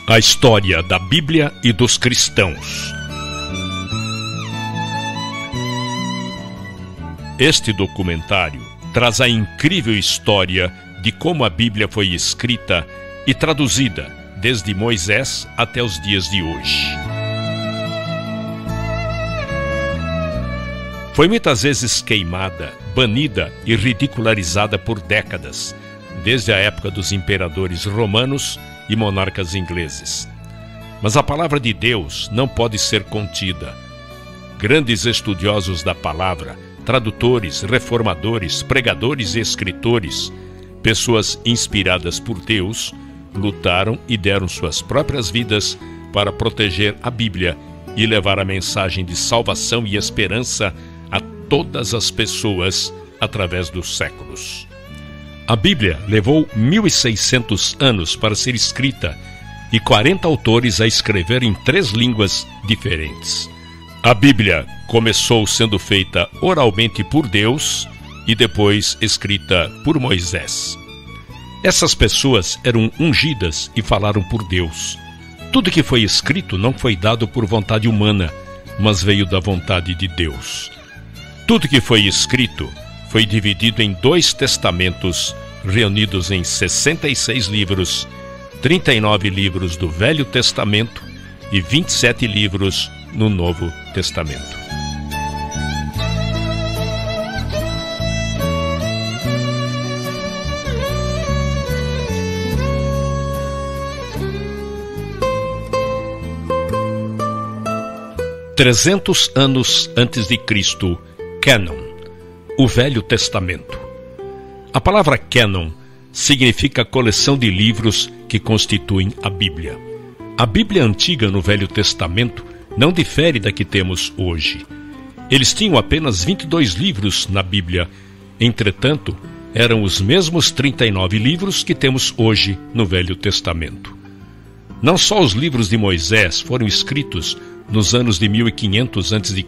A história da Bíblia e dos cristãos. Este documentário traz a incrível história de como a Bíblia foi escrita e traduzida desde Moisés até os dias de hoje. Foi muitas vezes queimada, banida e ridicularizada por décadas, desde a época dos imperadores romanos e monarcas ingleses. Mas a palavra de Deus não pode ser contida. Grandes estudiosos da palavra, tradutores, reformadores, pregadores e escritores, pessoas inspiradas por Deus, lutaram e deram suas próprias vidas para proteger a Bíblia e levar a mensagem de salvação e esperança a todas as pessoas através dos séculos. A Bíblia levou 1.600 anos para ser escrita e 40 autores a escrever em 3 línguas diferentes. A Bíblia começou sendo feita oralmente por Deus e depois escrita por Moisés. Essas pessoas eram ungidas e falaram por Deus. Tudo que foi escrito não foi dado por vontade humana, mas veio da vontade de Deus. Tudo que foi escrito foi dividido em 2 testamentos, reunidos em 66 livros, 39 livros do Velho Testamento e 27 livros no Novo Testamento. "300 anos antes de Cristo, Cânon, o Velho Testamento. A palavra cânon significa coleção de livros que constituem a Bíblia. A Bíblia antiga no Velho Testamento não difere da que temos hoje. Eles tinham apenas 22 livros na Bíblia, entretanto, eram os mesmos 39 livros que temos hoje no Velho Testamento. Não só os livros de Moisés foram escritos nos anos de 1500 a.C.,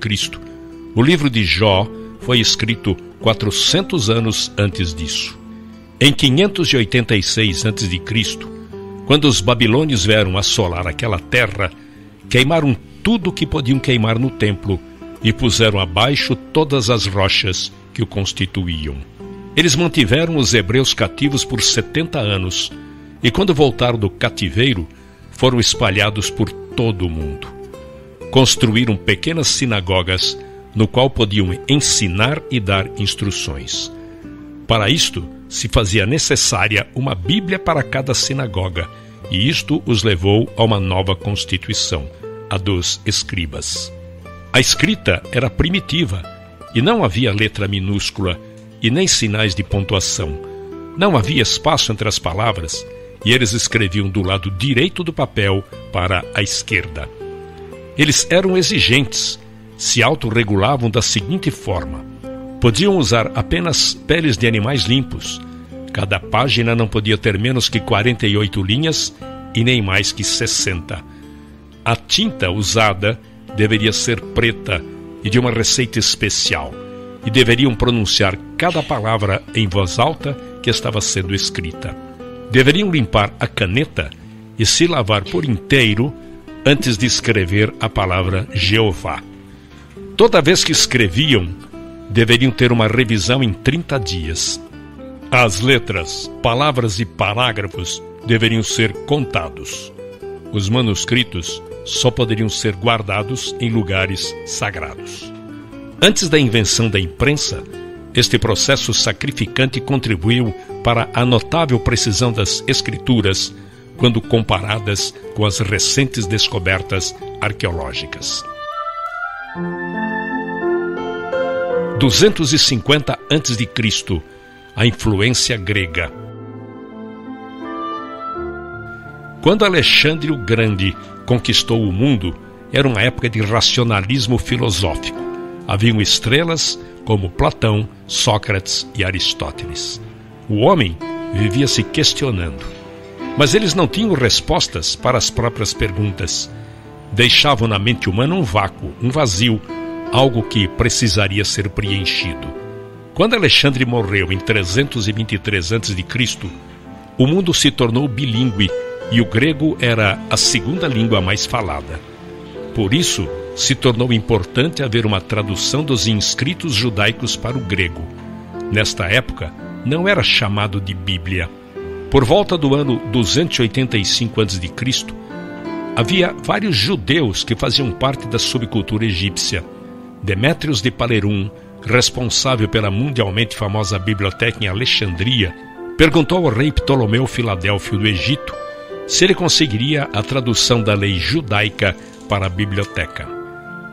o livro de Jó foi escrito 400 anos antes disso. Em 586 a.C., quando os babilônios vieram assolar aquela terra, queimaram tudo o que podiam queimar no templo e puseram abaixo todas as rochas que o constituíam. Eles mantiveram os hebreus cativos por 70 anos e quando voltaram do cativeiro, foram espalhados por todo o mundo. Construíram pequenas sinagogas no qual podiam ensinar e dar instruções. Para isto, se fazia necessária uma Bíblia para cada sinagoga, e isto os levou a uma nova constituição, a dos escribas. A escrita era primitiva, e não havia letra minúscula, e nem sinais de pontuação. Não havia espaço entre as palavras, e eles escreviam do lado direito do papel para a esquerda. Eles eram exigentes, se autorregulavam da seguinte forma: podiam usar apenas peles de animais limpos. Cada página não podia ter menos que 48 linhas e nem mais que 60. A tinta usada deveria ser preta e de uma receita especial, e deveriam pronunciar cada palavra em voz alta que estava sendo escrita. Deveriam limpar a caneta e se lavar por inteiro antes de escrever a palavra Jeová. Toda vez que escreviam, deveriam ter uma revisão em 30 dias. As letras, palavras e parágrafos deveriam ser contados. Os manuscritos só poderiam ser guardados em lugares sagrados. Antes da invenção da imprensa, este processo sacrificante contribuiu para a notável precisão das escrituras quando comparadas com as recentes descobertas arqueológicas. 250 a.C., a influência grega. Quando Alexandre o Grande conquistou o mundo, era uma época de racionalismo filosófico. Haviam estrelas como Platão, Sócrates e Aristóteles. O homem vivia se questionando, mas eles não tinham respostas para as próprias perguntas. Deixavam na mente humana um vácuo, um vazio, algo que precisaria ser preenchido. Quando Alexandre morreu em 323 a.C., o mundo se tornou bilíngue e o grego era a segunda língua mais falada. Por isso, se tornou importante haver uma tradução dos inscritos judaicos para o grego. Nesta época, não era chamado de Bíblia. Por volta do ano 285 a.C., havia vários judeus que faziam parte da subcultura egípcia. Demétrios de Palerum, responsável pela mundialmente famosa biblioteca em Alexandria, perguntou ao rei Ptolomeu Filadélfio do Egito se ele conseguiria a tradução da lei judaica para a biblioteca.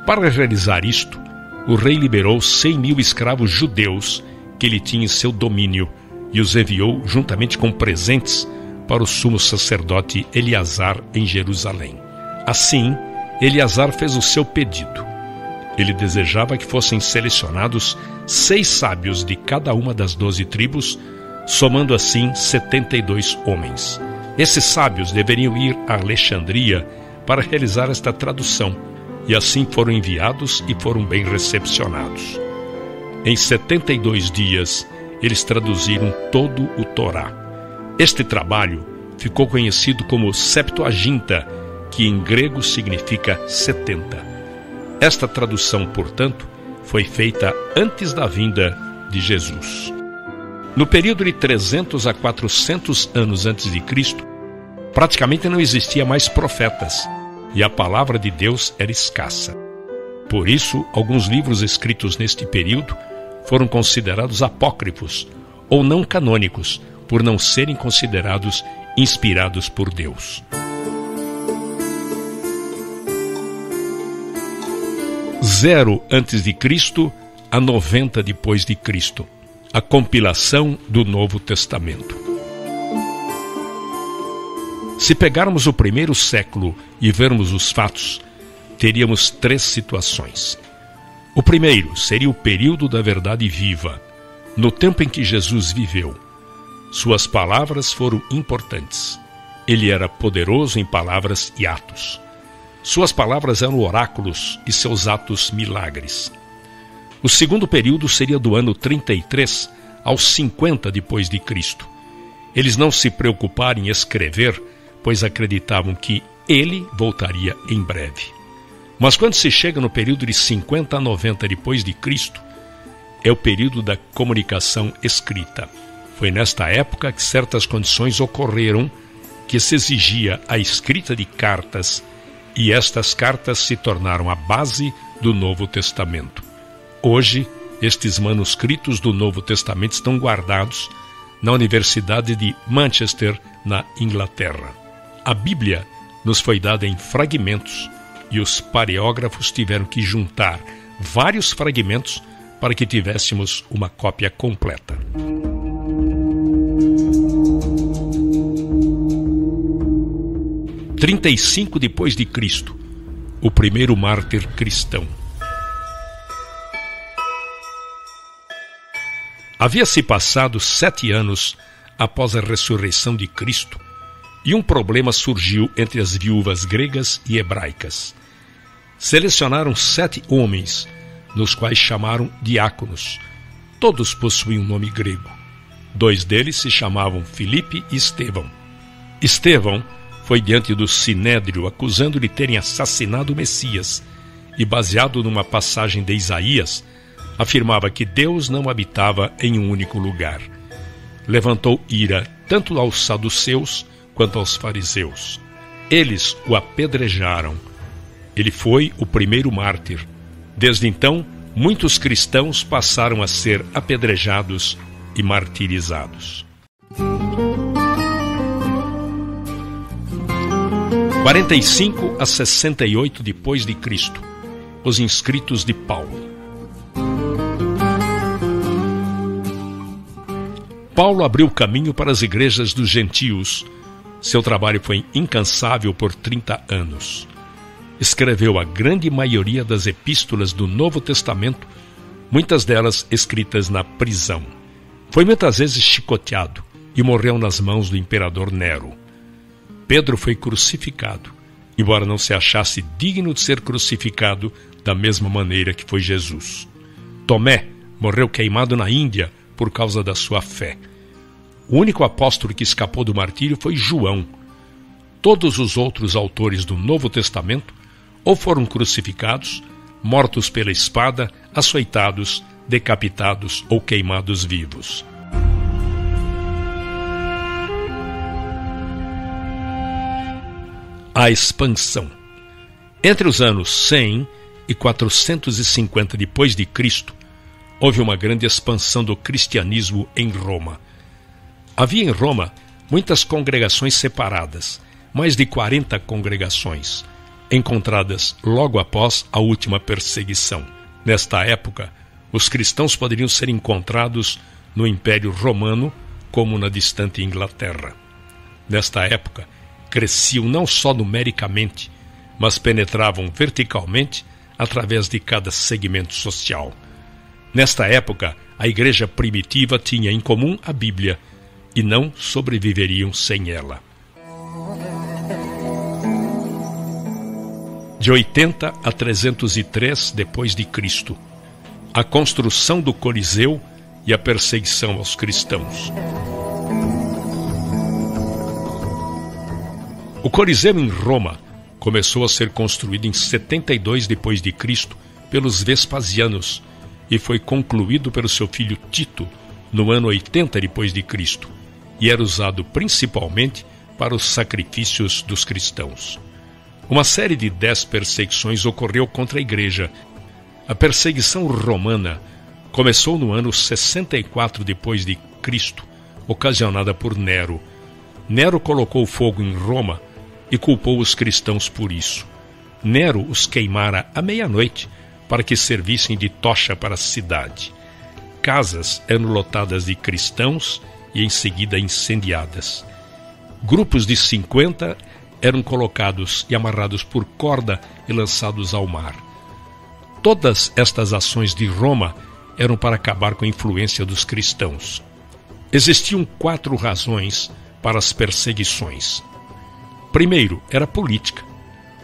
Para realizar isto, o rei liberou 100.000 escravos judeus que ele tinha em seu domínio e os enviou juntamente com presentes para o sumo sacerdote Eleazar em Jerusalém. Assim, Eleazar fez o seu pedido. Ele desejava que fossem selecionados 6 sábios de cada uma das 12 tribos, somando assim 72 homens. Esses sábios deveriam ir a Alexandria para realizar esta tradução, e assim foram enviados e foram bem recepcionados. Em 72 dias, eles traduziram todo o Torá. Este trabalho ficou conhecido como Septuaginta, que em grego significa 70. Esta tradução, portanto, foi feita antes da vinda de Jesus. No período de 300 a 400 anos antes de Cristo, praticamente não existia mais profetas, e a palavra de Deus era escassa. Por isso, alguns livros escritos neste período foram considerados apócrifos ou não canônicos, por não serem considerados inspirados por Deus. 0 antes de Cristo a 90 depois de Cristo. A compilação do Novo Testamento. Se pegarmos o primeiro século e vermos os fatos, teríamos 3 situações. O primeiro seria o período da verdade viva, no tempo em que Jesus viveu. Suas palavras foram importantes. Ele era poderoso em palavras e atos. Suas palavras eram oráculos e seus atos milagres. O segundo período seria do ano 33 aos 50 depois de Cristo. Eles não se preocuparam em escrever, pois acreditavam que ele voltaria em breve. Mas quando se chega no período de 50 a 90 depois de Cristo, é o período da comunicação escrita. Foi nesta época que certas condições ocorreram que se exigia a escrita de cartas, e estas cartas se tornaram a base do Novo Testamento. Hoje, estes manuscritos do Novo Testamento estão guardados na Universidade de Manchester, na Inglaterra. A Bíblia nos foi dada em fragmentos e os paleógrafos tiveram que juntar vários fragmentos para que tivéssemos uma cópia completa. Em 35 depois de Cristo, o primeiro mártir cristão. Havia-se passado 7 anos após a ressurreição de Cristo, e um problema surgiu entre as viúvas gregas e hebraicas. Selecionaram 7 homens, nos quais chamaram diáconos. Todos possuíam um nome grego. 2 deles se chamavam Filipe e Estevão. Estevão foi diante do Sinédrio acusando de terem assassinado o Messias e, baseado numa passagem de Isaías, afirmava que Deus não habitava em um único lugar. Levantou ira tanto aos saduceus quanto aos fariseus. Eles o apedrejaram. Ele foi o primeiro mártir. Desde então, muitos cristãos passaram a ser apedrejados e martirizados. 45 a 68 depois de Cristo. Os inscritos de Paulo. Paulo abriu caminho para as igrejas dos gentios. Seu trabalho foi incansável por 30 anos. Escreveu a grande maioria das epístolas do Novo Testamento, muitas delas escritas na prisão. Foi muitas vezes chicoteado e morreu nas mãos do imperador Nero. Pedro foi crucificado, embora não se achasse digno de ser crucificado da mesma maneira que foi Jesus. Tomé morreu queimado na Índia por causa da sua fé. O único apóstolo que escapou do martírio foi João. todos os outros autores do Novo Testamento ou foram crucificados, mortos pela espada, açoitados, decapitados ou queimados vivos. A expansão. Entre os anos 100 e 450 depois de Cristo, houve uma grande expansão do cristianismo em Roma. Havia em Roma muitas congregações separadas, mais de 40 congregações, encontradas logo após a última perseguição. Nesta época, os cristãos poderiam ser encontrados no Império Romano, como na distante Inglaterra. Nesta época, cresciam não só numericamente, mas penetravam verticalmente através de cada segmento social. Nesta época, a igreja primitiva tinha em comum a Bíblia e não sobreviveriam sem ela. De 80 a 303 depois de Cristo, a construção do Coliseu e a perseguição aos cristãos. O Coliseu em Roma começou a ser construído em 72 depois de Cristo pelos Vespasianos e foi concluído pelo seu filho Tito no ano 80 depois de Cristo e era usado principalmente para os sacrifícios dos cristãos. Uma série de 10 perseguições ocorreu contra a igreja. A perseguição romana começou no ano 64 depois de Cristo, ocasionada por Nero. Nero colocou fogo em Roma e culpou os cristãos por isso. Nero os queimara à meia-noite para que servissem de tocha para a cidade. Casas eram lotadas de cristãos e em seguida incendiadas. Grupos de 50 eram colocados e amarrados por corda e lançados ao mar. Todas estas ações de Roma eram para acabar com a influência dos cristãos. Existiam 4 razões para as perseguições. Primeiro, era política.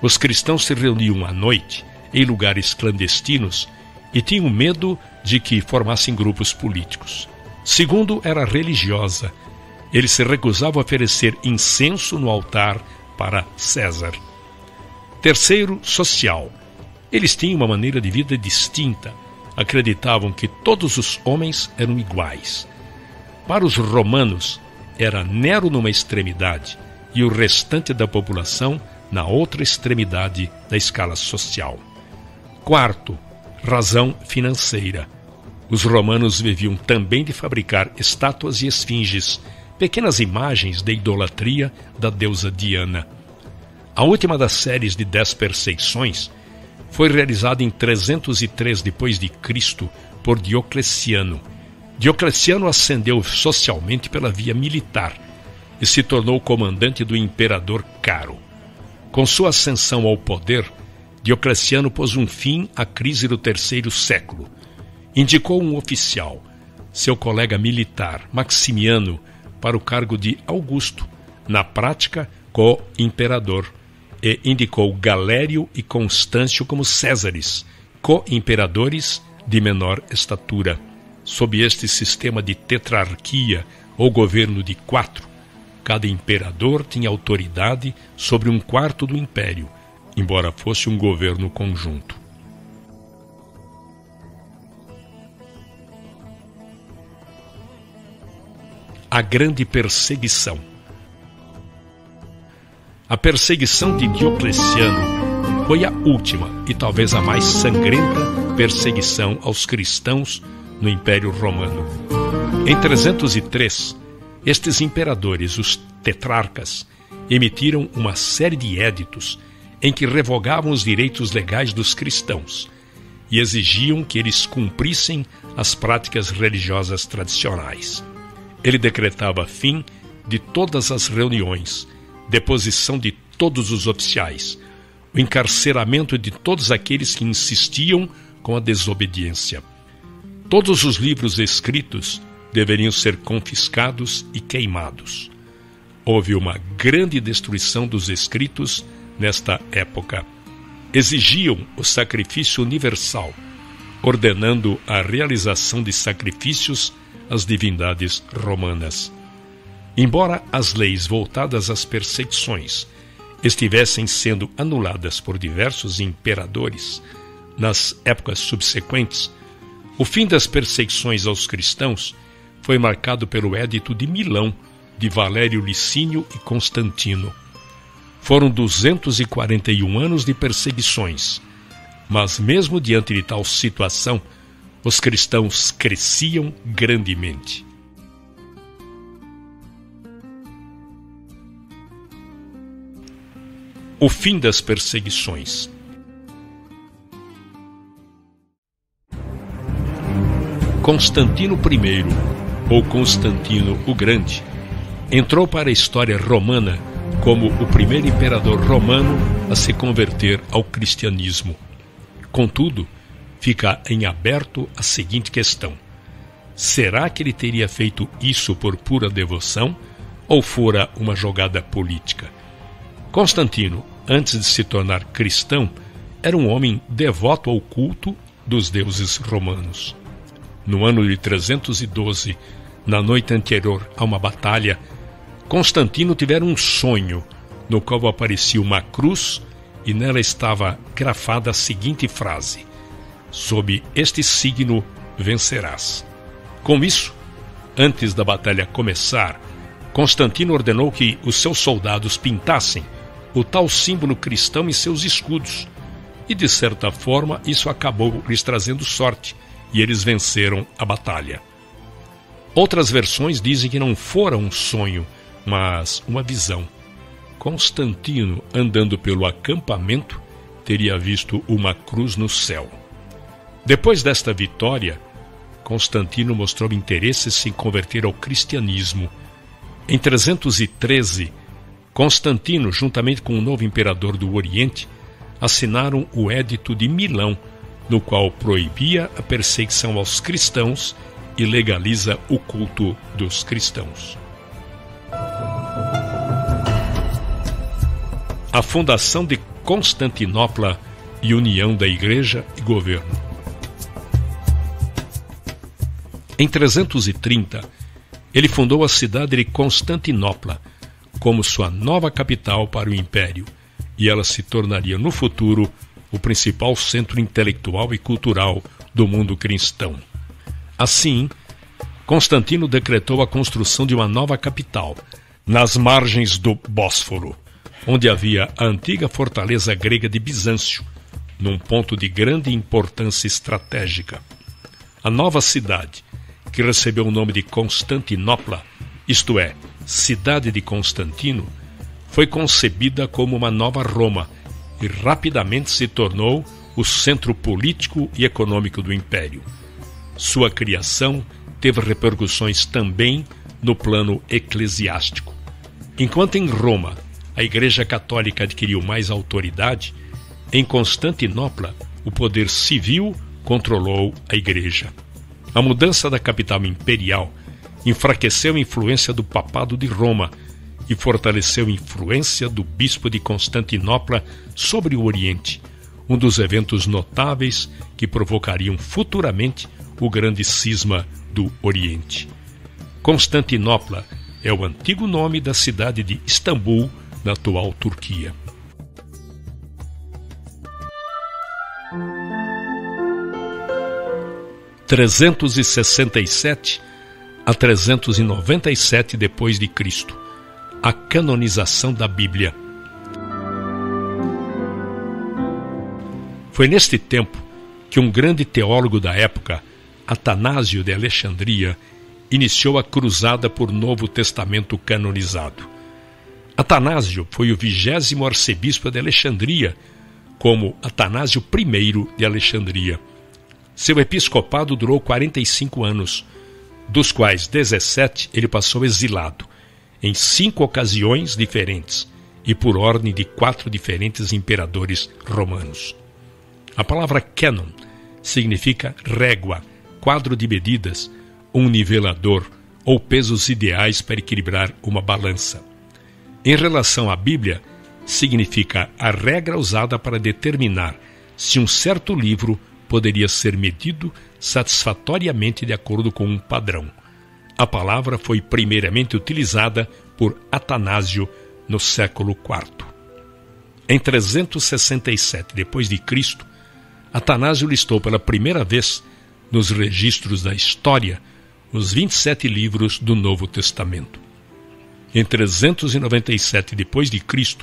Os cristãos se reuniam à noite em lugares clandestinos e tinham medo de que formassem grupos políticos. Segundo, era religiosa. Eles se recusavam a oferecer incenso no altar para César. Terceiro, social. Eles tinham uma maneira de vida distinta. Acreditavam que todos os homens eram iguais. Para os romanos, era Nero numa extremidade e o restante da população na outra extremidade da escala social. Quarto, razão financeira. Os romanos viviam também de fabricar estátuas e esfinges, pequenas imagens de idolatria da deusa Diana. A última das séries de 10 perseguições foi realizada em 303 depois de Cristo por Diocleciano. Diocleciano ascendeu socialmente pela via militar e se tornou comandante do imperador Caro. Com sua ascensão ao poder, Diocleciano pôs um fim à crise do terceiro século. Indicou um oficial, seu colega militar, Maximiano, para o cargo de Augusto, na prática, co-imperador, e indicou Galério e Constâncio como Césares, co-imperadores de menor estatura. Sob este sistema de tetrarquia, ou governo de 4, cada imperador tinha autoridade sobre 1/4 do império, embora fosse um governo conjunto. A grande perseguição. A perseguição de Diocleciano foi a última e talvez a mais sangrenta perseguição aos cristãos no Império Romano. Em 303, estes imperadores, os tetrarcas, emitiram uma série de éditos em que revogavam os direitos legais dos cristãos e exigiam que eles cumprissem as práticas religiosas tradicionais. Ele decretava fim de todas as reuniões, deposição de todos os oficiais, o encarceramento de todos aqueles que insistiam com a desobediência. Todos os livros escritos deveriam ser confiscados e queimados. Houve uma grande destruição dos escritos nesta época. Exigiam o sacrifício universal, ordenando a realização de sacrifícios às divindades romanas. Embora as leis voltadas às perseguições estivessem sendo anuladas por diversos imperadores nas épocas subsequentes, o fim das perseguições aos cristãos foi marcado pelo Édito de Milão de Valério Licínio e Constantino. Foram 241 anos de perseguições, mas mesmo diante de tal situação, os cristãos cresciam grandemente. O fim das perseguições. Constantino I, ou Constantino o Grande, entrou para a história romana como o primeiro imperador romano a se converter ao cristianismo. Contudo, fica em aberto a seguinte questão: será que ele teria feito isso por pura devoção ou fora uma jogada política? Constantino, antes de se tornar cristão, era um homem devoto ao culto dos deuses romanos. No ano de 312, na noite anterior a uma batalha, Constantino tivera um sonho, no qual aparecia uma cruz e nela estava grafada a seguinte frase: sob este signo vencerás. Com isso, antes da batalha começar, Constantino ordenou que os seus soldados pintassem o tal símbolo cristão em seus escudos, e de certa forma isso acabou lhes trazendo sorte, e eles venceram a batalha. Outras versões dizem que não fora um sonho, mas uma visão. Constantino, andando pelo acampamento, teria visto uma cruz no céu. Depois desta vitória, Constantino mostrou interesse em se converter ao cristianismo. Em 313, Constantino, juntamente com o novo imperador do Oriente, assinaram o Édito de Milão, no qual proibia a perseguição aos cristãos e legaliza o culto dos cristãos. A fundação de Constantinopla e união da Igreja e governo. Em 330, ele fundou a cidade de Constantinopla como sua nova capital para o Império, e ela se tornaria no futuro o principal centro intelectual e cultural do mundo cristão. Assim, Constantino decretou a construção de uma nova capital, nas margens do Bósforo, onde havia a antiga fortaleza grega de Bizâncio, num ponto de grande importância estratégica. A nova cidade, que recebeu o nome de Constantinopla, isto é, cidade de Constantino, foi concebida como uma nova Roma e rapidamente se tornou o centro político e econômico do Império. Sua criação teve repercussões também no plano eclesiástico. Enquanto em Roma a Igreja Católica adquiriu mais autoridade, em Constantinopla o poder civil controlou a Igreja. A mudança da capital imperial enfraqueceu a influência do Papado de Roma e fortaleceu a influência do Bispo de Constantinopla sobre o Oriente, um dos eventos notáveis que provocariam futuramente o grande cisma do Oriente. Constantinopla é o antigo nome da cidade de Istambul, na atual Turquia. – 367 a 397 depois de Cristo. A canonização da Bíblia. Foi neste tempo que um grande teólogo da época, Atanásio de Alexandria, iniciou a cruzada por Novo Testamento canonizado. Atanásio foi o 20º arcebispo de Alexandria, como Atanásio I de Alexandria. Seu episcopado durou 45 anos, dos quais 17 ele passou exilado, em 5 ocasiões diferentes e por ordem de 4 diferentes imperadores romanos. A palavra cânon significa régua, quadro de medidas, um nivelador ou pesos ideais para equilibrar uma balança. Em relação à Bíblia, significa a regra usada para determinar se um certo livro poderia ser medido satisfatoriamente de acordo com um padrão. A palavra foi primeiramente utilizada por Atanásio no século IV. Em 367 d.C., Atanásio listou pela primeira vez nos registros da história os 27 livros do Novo Testamento. Em 397 d.C.,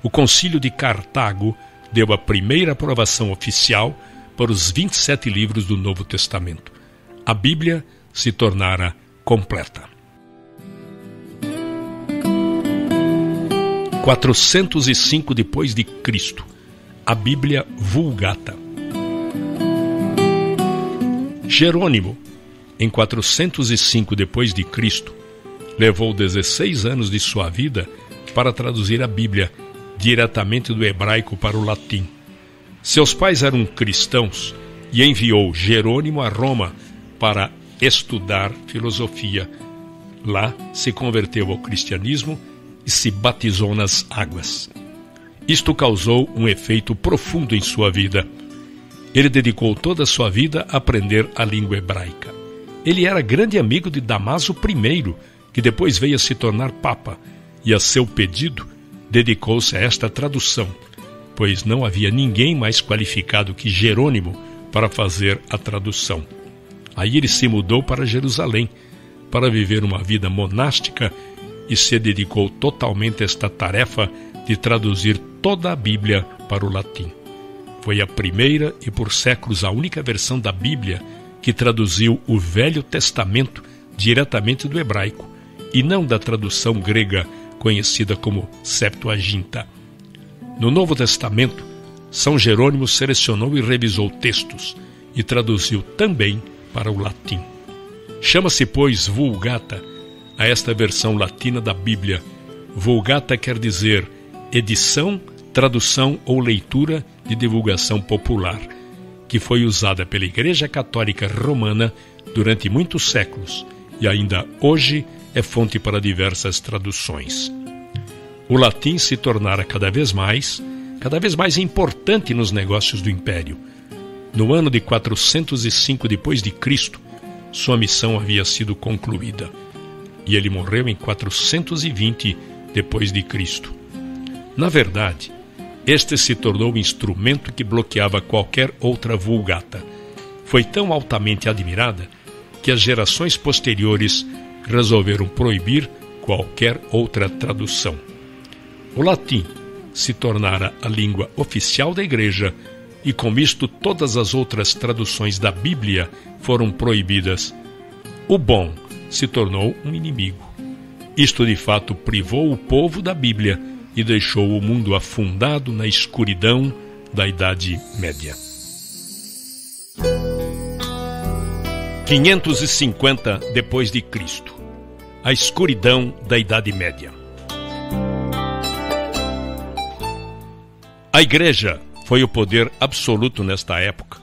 o Concílio de Cartago deu a primeira aprovação oficial para os 27 livros do Novo Testamento. A Bíblia se tornara completa. 405 d.C., a Bíblia Vulgata. Jerônimo, em 405 d.C., levou 16 anos de sua vida para traduzir a Bíblia diretamente do hebraico para o latim. Seus pais eram cristãos e enviou Jerônimo a Roma para estudar filosofia. Lá se converteu ao cristianismo e se batizou nas águas. Isto causou um efeito profundo em sua vida. Ele dedicou toda a sua vida a aprender a língua hebraica. Ele era grande amigo de Damaso I, que depois veio a se tornar papa, e a seu pedido dedicou-se a esta tradução, pois não havia ninguém mais qualificado que Jerônimo para fazer a tradução. Aí ele se mudou para Jerusalém, para viver uma vida monástica, e se dedicou totalmente a esta tarefa de traduzir toda a Bíblia para o latim. Foi a primeira e por séculos a única versão da Bíblia que traduziu o Velho Testamento diretamente do hebraico, e não da tradução grega conhecida como Septuaginta. No Novo Testamento, São Jerônimo selecionou e revisou textos e traduziu também para o latim. Chama-se, pois, Vulgata a esta versão latina da Bíblia. Vulgata quer dizer edição, tradução ou leitura de divulgação popular, que foi usada pela Igreja Católica Romana durante muitos séculos e ainda hoje é fonte para diversas traduções. O latim se tornara cada vez mais importante nos negócios do Império. No ano de 405 d.C., sua missão havia sido concluída, e ele morreu em 420 d.C. Na verdade, este se tornou o instrumento que bloqueava qualquer outra vulgata. Foi tão altamente admirada que as gerações posteriores resolveram proibir qualquer outra tradução. O latim se tornara a língua oficial da Igreja e, com isto, todas as outras traduções da Bíblia foram proibidas. O bom se tornou um inimigo. Isto, de fato, privou o povo da Bíblia e deixou o mundo afundado na escuridão da Idade Média. 550 d.C., a escuridão da Idade Média. A Igreja foi o poder absoluto nesta época,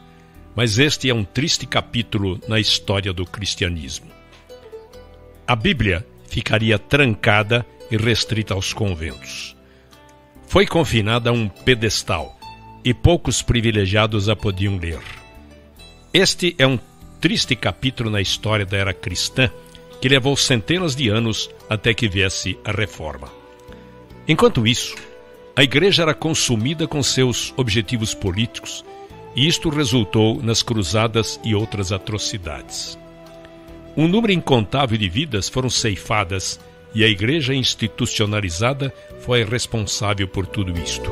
mas este é um triste capítulo na história do cristianismo. A Bíblia ficaria trancada e restrita aos conventos. Foi confinada a um pedestal e poucos privilegiados a podiam ler. Este é um triste capítulo na história da era cristã que levou centenas de anos até que viesse a Reforma. Enquanto isso, a Igreja era consumida com seus objetivos políticos e isto resultou nas cruzadas e outras atrocidades. Um número incontável de vidas foram ceifadas e a Igreja institucionalizada foi responsável por tudo isto.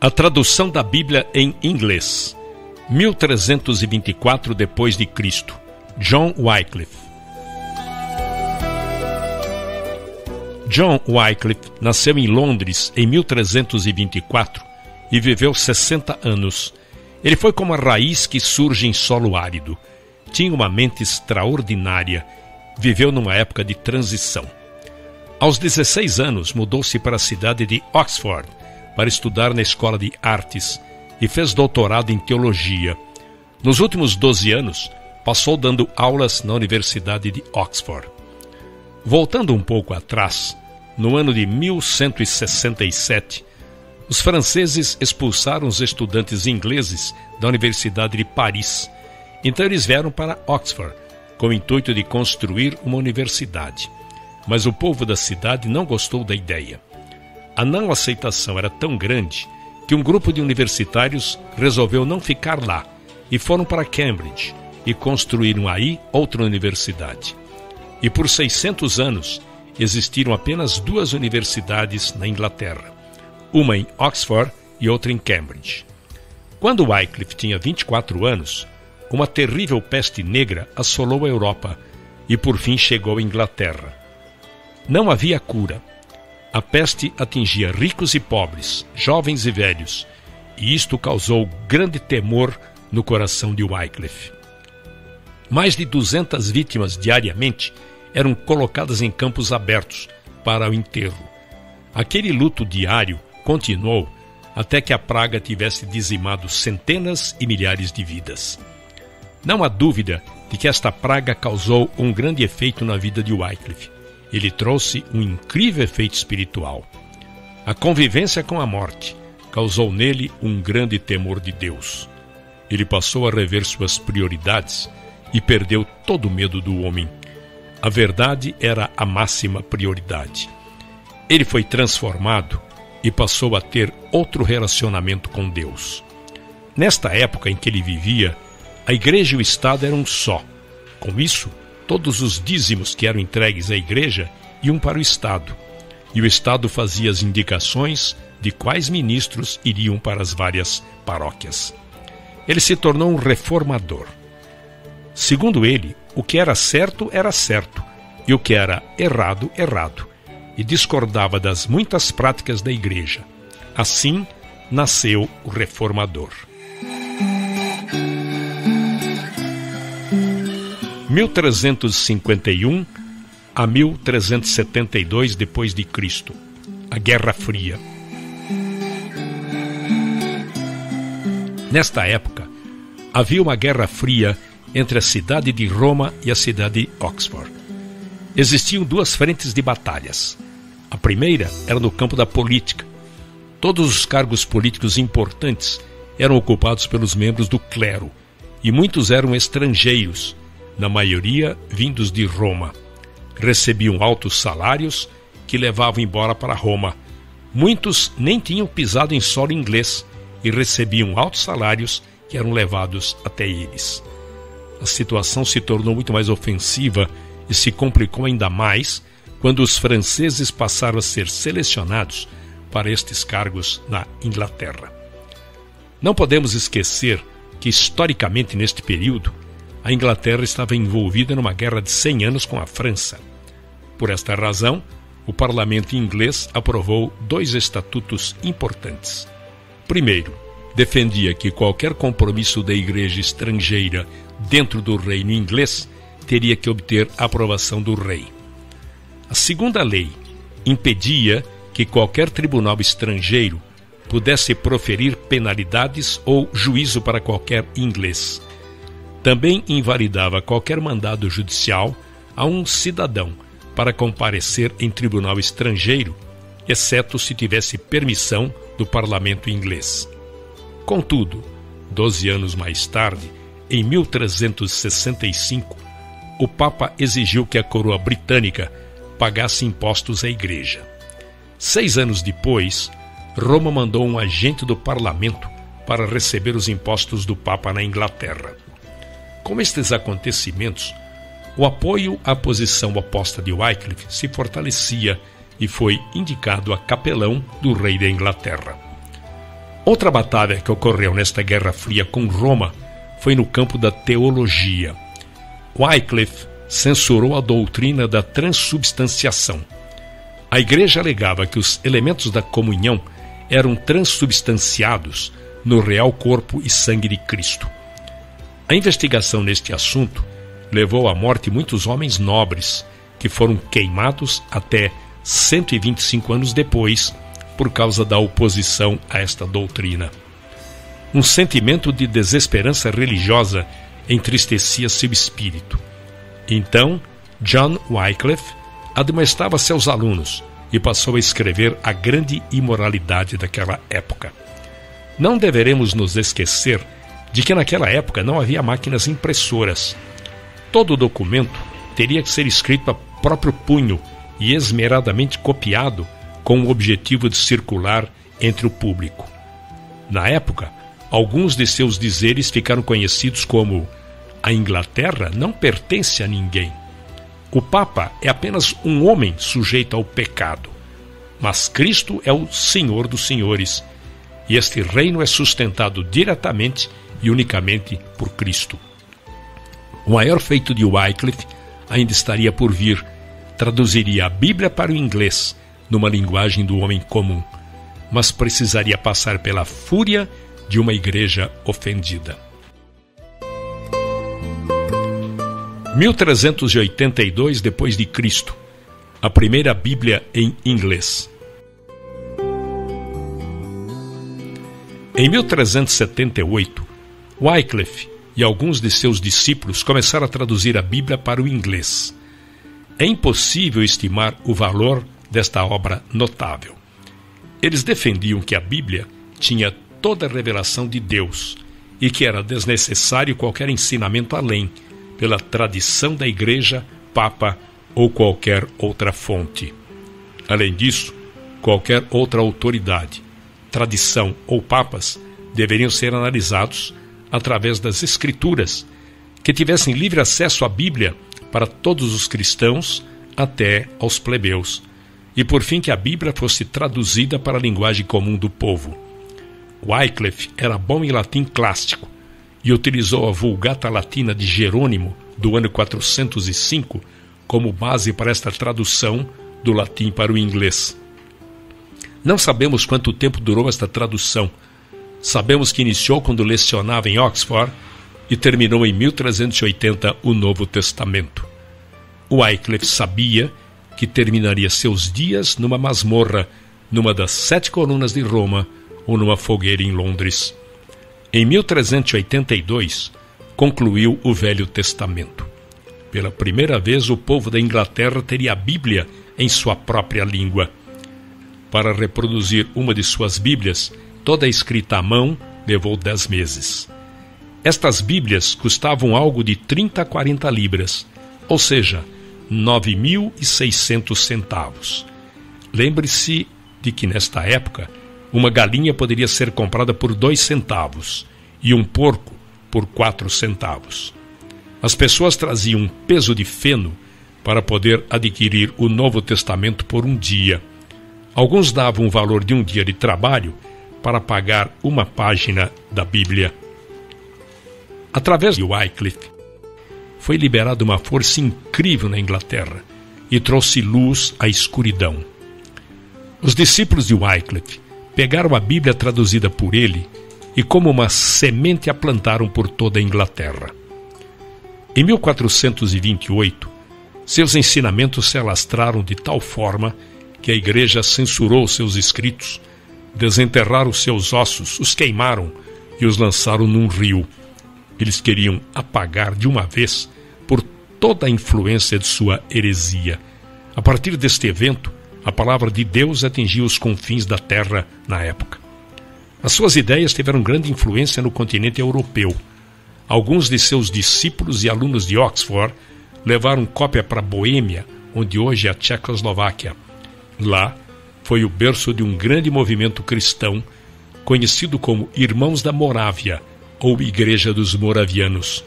A tradução da Bíblia em inglês, 1324 d.C., John Wycliffe. John Wycliffe nasceu em Londres em 1324 e viveu 60 anos. Ele foi como a raiz que surge em solo árido. Tinha uma mente extraordinária. Viveu numa época de transição. Aos 16 anos, mudou-se para a cidade de Oxford para estudar na Escola de Artes e fez doutorado em teologia. Nos últimos 12 anos, passou dando aulas na Universidade de Oxford. Voltando um pouco atrás, no ano de 1167, os franceses expulsaram os estudantes ingleses da Universidade de Paris. Então eles vieram para Oxford, com o intuito de construir uma universidade. mas o povo da cidade não gostou da ideia. A não aceitação era tão grande que um grupo de universitários resolveu não ficar lá e foram para Cambridge e construíram aí outra universidade. E por 600 anos existiram apenas 2 universidades na Inglaterra, uma em Oxford e outra em Cambridge. Quando Wycliffe tinha 24 anos, uma terrível peste negra assolou a Europa e por fim chegou à Inglaterra. Não havia cura. A peste atingia ricos e pobres, jovens e velhos, e isto causou grande temor no coração de Wycliffe. Mais de 200 vítimas diariamente eram colocadas em campos abertos para o enterro. Aquele luto diário continuou até que a praga tivesse dizimado centenas e milhares de vidas. Não há dúvida de que esta praga causou um grande efeito na vida de Wycliffe. Ele trouxe um incrível efeito espiritual. A convivência com a morte causou nele um grande temor de Deus. Ele passou a rever suas prioridades e perdeu todo o medo do homem. A verdade era a máxima prioridade. Ele foi transformado e passou a ter outro relacionamento com Deus. Nesta época em que ele vivia, a igreja e o Estado eram um só. Com isso, todos os dízimos que eram entregues à igreja iam para o Estado, e o Estado fazia as indicações de quais ministros iriam para as várias paróquias. Ele se tornou um reformador. Segundo ele, o que era certo, e o que era errado, errado, e discordava das muitas práticas da igreja. Assim, nasceu o reformador. 1351 a 1372 depois de Cristo, a Guerra Fria. Nesta época, havia uma guerra fria entre a cidade de Roma e a cidade de Oxford. Existiam 2 frentes de batalhas. A primeira era no campo da política. Todos os cargos políticos importantes eram ocupados pelos membros do clero, e muitos eram estrangeiros, na maioria vindos de Roma. Recebiam altos salários que levavam embora para Roma. Muitos nem tinham pisado em solo inglês e recebiam altos salários que eram levados até eles. A situação se tornou muito mais ofensiva e se complicou ainda mais quando os franceses passaram a ser selecionados para estes cargos na Inglaterra. Não podemos esquecer que, historicamente, neste período, a Inglaterra estava envolvida numa guerra de 100 anos com a França. Por esta razão, o parlamento inglês aprovou 2 estatutos importantes. Primeiro, defendia que qualquer compromisso da igreja estrangeira dentro do reino inglês teria que obter a aprovação do rei. A segunda lei impedia que qualquer tribunal estrangeiro pudesse proferir penalidades ou juízo para qualquer inglês. Também invalidava qualquer mandado judicial a um cidadão para comparecer em tribunal estrangeiro, exceto se tivesse permissão do parlamento inglês. Contudo, 12 anos mais tarde, em 1365, o Papa exigiu que a coroa britânica pagasse impostos à igreja. 6 anos depois, Roma mandou um agente do parlamento para receber os impostos do Papa na Inglaterra. Com estes acontecimentos, o apoio à posição oposta de Wycliffe se fortalecia e foi indicado a capelão do rei da Inglaterra. Outra batalha que ocorreu nesta Guerra Fria com Roma foi no campo da teologia. Wycliffe censurou a doutrina da transubstanciação. A igreja alegava que os elementos da comunhão eram transubstanciados no real corpo e sangue de Cristo. A investigação neste assunto levou à morte muitos homens nobres, que foram queimados até 125 anos depois, por causa da oposição a esta doutrina. Um sentimento de desesperança religiosa entristecia seu espírito. Então, John Wycliffe admoestava seus alunos e passou a escrever a grande imoralidade daquela época. Não deveremos nos esquecer de que naquela época não havia máquinas impressoras. Todo documento teria que ser escrito a próprio punho e esmeradamente copiado com o objetivo de circular entre o público. Na época, alguns de seus dizeres ficaram conhecidos como: a Inglaterra não pertence a ninguém. O Papa é apenas um homem sujeito ao pecado. Mas Cristo é o Senhor dos senhores, e este reino é sustentado diretamente e unicamente por Cristo. O maior feito de Wycliffe ainda estaria por vir. Traduziria a Bíblia para o inglês, numa linguagem do homem comum, mas precisaria passar pela fúria de uma igreja ofendida. 1382 depois de Cristo, a primeira Bíblia em inglês. Em 1378, Wycliffe e alguns de seus discípulos começaram a traduzir a Bíblia para o inglês. É impossível estimar o valor desta obra notável. Eles defendiam que a Bíblia tinha toda a revelação de Deus e que era desnecessário qualquer ensinamento além, pela tradição da Igreja, Papa ou qualquer outra fonte. Além disso, qualquer outra autoridade, tradição ou papas deveriam ser analisados através das Escrituras, que tivessem livre acesso à Bíblia para todos os cristãos até aos plebeus, e por fim que a Bíblia fosse traduzida para a linguagem comum do povo. Wycliffe era bom em latim clássico e utilizou a Vulgata Latina de Jerônimo, do ano 405, como base para esta tradução do latim para o inglês. Não sabemos quanto tempo durou esta tradução. Sabemos que iniciou quando lecionava em Oxford e terminou em 1380 o Novo Testamento. Wycliffe sabia que terminaria seus dias numa masmorra, numa das 7 colunas de Roma ou numa fogueira em Londres. Em 1382, concluiu o Velho Testamento. Pela primeira vez, o povo da Inglaterra teria a Bíblia em sua própria língua. Para reproduzir uma de suas Bíblias, toda escrita à mão, levou 10 meses. Estas Bíblias custavam algo de 30 a 40 libras, ou seja, 9.600 centavos. Lembre-se de que, nesta época, uma galinha poderia ser comprada por 2 centavos e um porco por 4 centavos. As pessoas traziam um peso de feno para poder adquirir o Novo Testamento por um dia. Alguns davam o valor de um dia de trabalho para pagar uma página da Bíblia. Através de Wycliffe, foi liberada uma força incrível na Inglaterra e trouxe luz à escuridão. Os discípulos de Wycliffe pegaram a Bíblia traduzida por ele e como uma semente a plantaram por toda a Inglaterra. Em 1428, seus ensinamentos se alastraram de tal forma que a Igreja censurou seus escritos, desenterraram seus ossos, os queimaram e os lançaram num rio. Eles queriam apagar de uma vez por toda a influência de sua heresia. A partir deste evento, a palavra de Deus atingiu os confins da terra na época. As suas ideias tiveram grande influência no continente europeu. Alguns de seus discípulos e alunos de Oxford levaram cópia para Boêmia, onde hoje é a Tchecoslováquia. Lá foi o berço de um grande movimento cristão, conhecido como Irmãos da Morávia, ou Igreja dos Moravianos.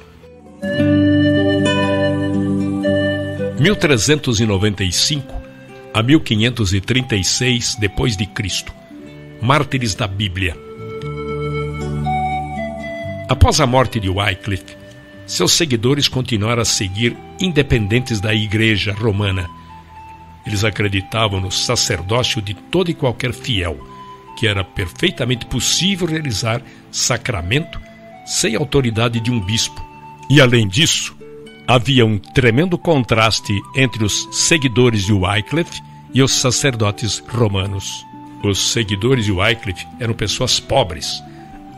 1395 a 1536 depois de Cristo. Mártires da Bíblia. Após a morte de Wycliffe, seus seguidores continuaram a seguir independentes da Igreja Romana. Eles acreditavam no sacerdócio de todo e qualquer fiel, que era perfeitamente possível realizar sacramento sem a autoridade de um bispo. E além disso, havia um tremendo contraste entre os seguidores de Wycliffe e os sacerdotes romanos. Os seguidores de Wycliffe eram pessoas pobres.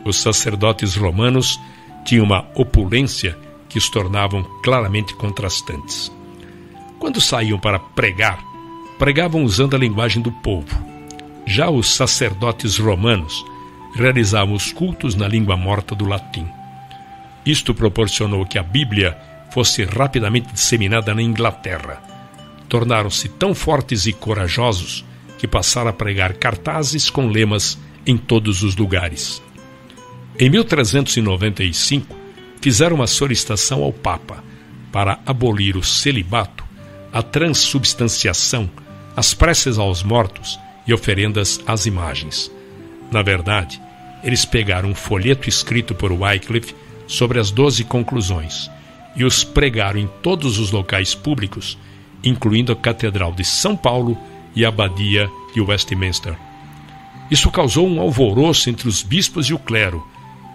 Os sacerdotes romanos tinham uma opulência que os tornavam claramente contrastantes. Quando saíam para pregar, pregavam usando a linguagem do povo. Já os sacerdotes romanos realizavam os cultos na língua morta do latim. Isto proporcionou que a Bíblia fosse rapidamente disseminada na Inglaterra. tornaram-se tão fortes e corajosos que passaram a pregar cartazes com lemas em todos os lugares. Em 1395, fizeram uma solicitação ao Papa para abolir o celibato, a transubstanciação, as preces aos mortos e oferendas às imagens. Na verdade, eles pegaram um folheto escrito por Wycliffe sobre as 12 conclusões e os pregaram em todos os locais públicos, incluindo a Catedral de São Paulo e a Abadia de Westminster. Isso causou um alvoroço entre os bispos e o clero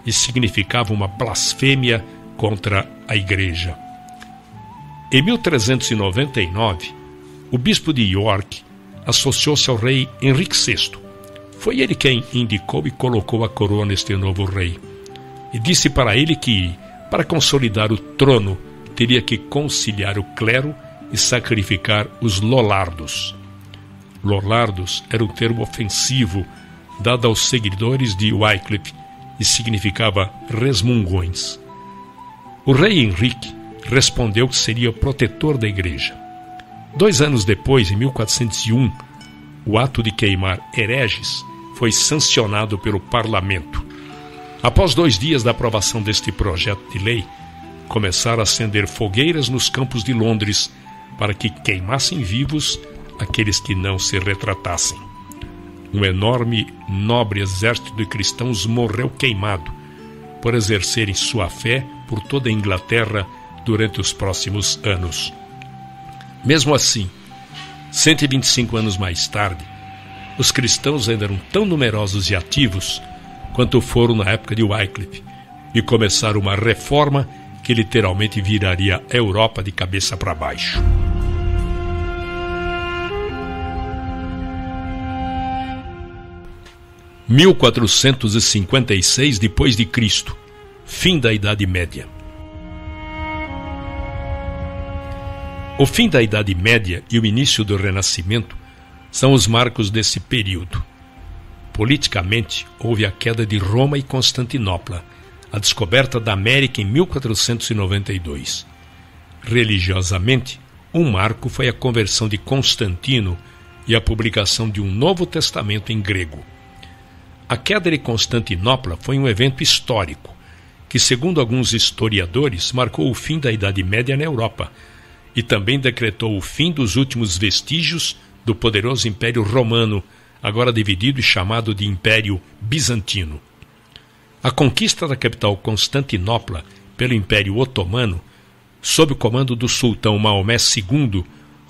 e significava uma blasfêmia contra a Igreja. Em 1399, o bispo de York associou-se ao rei Henrique VI. Foi ele quem indicou e colocou a coroa neste novo rei. E disse para ele que, para consolidar o trono, teria que conciliar o clero e sacrificar os lollardos. Lollardos era um termo ofensivo dado aos seguidores de Wycliffe e significava resmungões. O rei Henrique respondeu que seria o protetor da igreja. 2 anos depois, em 1401, o ato de queimar hereges foi sancionado pelo parlamento. Após 2 dias da aprovação deste projeto de lei, começaram a acender fogueiras nos campos de Londres para que queimassem vivos aqueles que não se retratassem. Um enorme, nobre exército de cristãos morreu queimado por exercerem sua fé por toda a Inglaterra durante os próximos anos. Mesmo assim, 125 anos mais tarde, os cristãos ainda eram tão numerosos e ativos quanto foram na época de Wycliffe e começaram uma reforma que literalmente viraria a Europa de cabeça para baixo. – 1456 depois de Cristo, fim da Idade Média. O fim da Idade Média e o início do Renascimento são os marcos desse período. Politicamente, houve a queda de Roma e Constantinopla, a descoberta da América em 1492. Religiosamente, um marco foi a conversão de Constantino e a publicação de um Novo Testamento em grego. A queda de Constantinopla foi um evento histórico que, segundo alguns historiadores, marcou o fim da Idade Média na Europa e também decretou o fim dos últimos vestígios do poderoso Império Romano, agora dividido e chamado de Império Bizantino. A conquista da capital Constantinopla pelo Império Otomano, sob o comando do sultão Maomé II,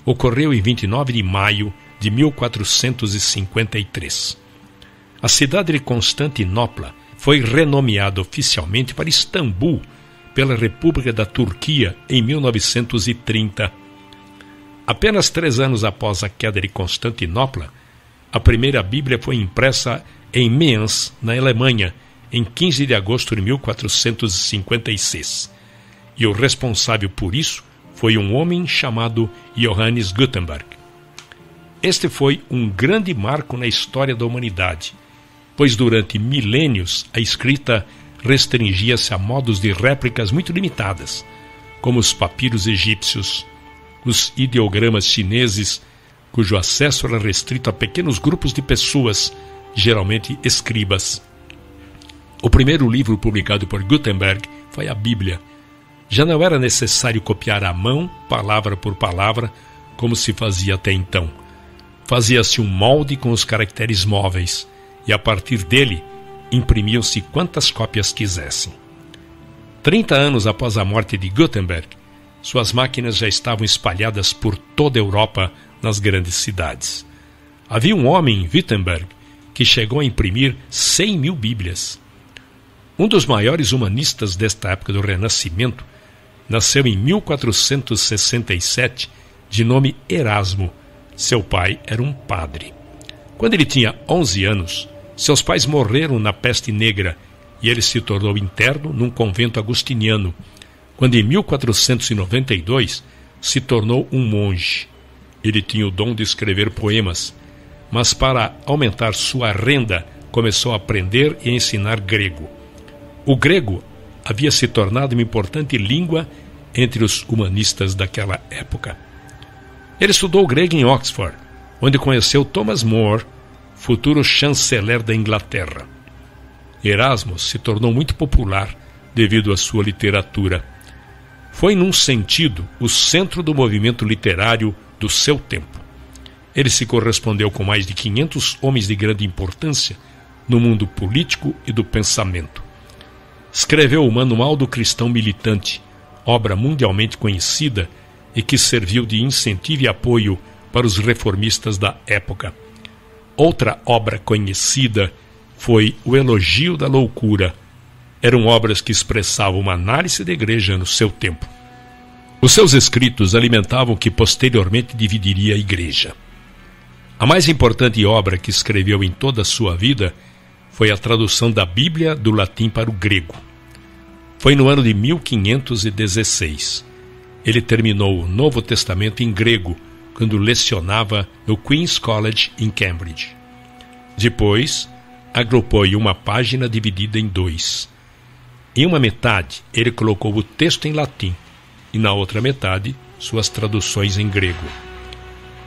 ocorreu em 29 de maio de 1453. A cidade de Constantinopla foi renomeada oficialmente para Istambul pela República da Turquia em 1930. Apenas 3 anos após a queda de Constantinopla, a primeira Bíblia foi impressa em Mayence, na Alemanha, em 15 de agosto de 1456. E o responsável por isso foi um homem chamado Johannes Gutenberg. Este foi um grande marco na história da humanidade, pois durante milênios a escrita restringia-se a modos de réplicas muito limitadas, como os papiros egípcios, os ideogramas chineses, cujo acesso era restrito a pequenos grupos de pessoas, geralmente escribas. O primeiro livro publicado por Gutenberg foi a Bíblia. Já não era necessário copiar à mão, palavra por palavra, como se fazia até então. Fazia-se um molde com os caracteres móveis, e a partir dele imprimiam-se quantas cópias quisessem. 30 anos após a morte de Gutenberg, suas máquinas já estavam espalhadas por toda a Europa nas grandes cidades. Havia um homem em Wittenberg que chegou a imprimir 100.000 Bíblias. Um dos maiores humanistas desta época do Renascimento nasceu em 1467, de nome Erasmo. Seu pai era um padre. Quando ele tinha 11 anos, seus pais morreram na peste negra e ele se tornou interno num convento agostiniano, quando em 1492 se tornou um monge. Ele tinha o dom de escrever poemas, mas para aumentar sua renda começou a aprender e a ensinar grego. O grego havia se tornado uma importante língua entre os humanistas daquela época. Ele estudou grego em Oxford, onde conheceu Thomas More, futuro chanceler da Inglaterra. Erasmo se tornou muito popular devido à sua literatura. Foi, num sentido, o centro do movimento literário do seu tempo. Ele se correspondeu com mais de 500 homens de grande importância no mundo político e do pensamento. Escreveu o Manual do Cristão Militante, obra mundialmente conhecida e que serviu de incentivo e apoio para os reformistas da época. Outra obra conhecida foi O Elogio da Loucura. Eram obras que expressavam uma análise da igreja no seu tempo. Os seus escritos alimentavam o que posteriormente dividiria a igreja. A mais importante obra que escreveu em toda a sua vida foi a tradução da Bíblia do latim para o grego. Foi no ano de 1516. Ele terminou o Novo Testamento em grego, quando lecionava no Queen's College em Cambridge. Depois, agrupou em uma página dividida em 2. Em uma metade, ele colocou o texto em latim, e na outra metade, suas traduções em grego.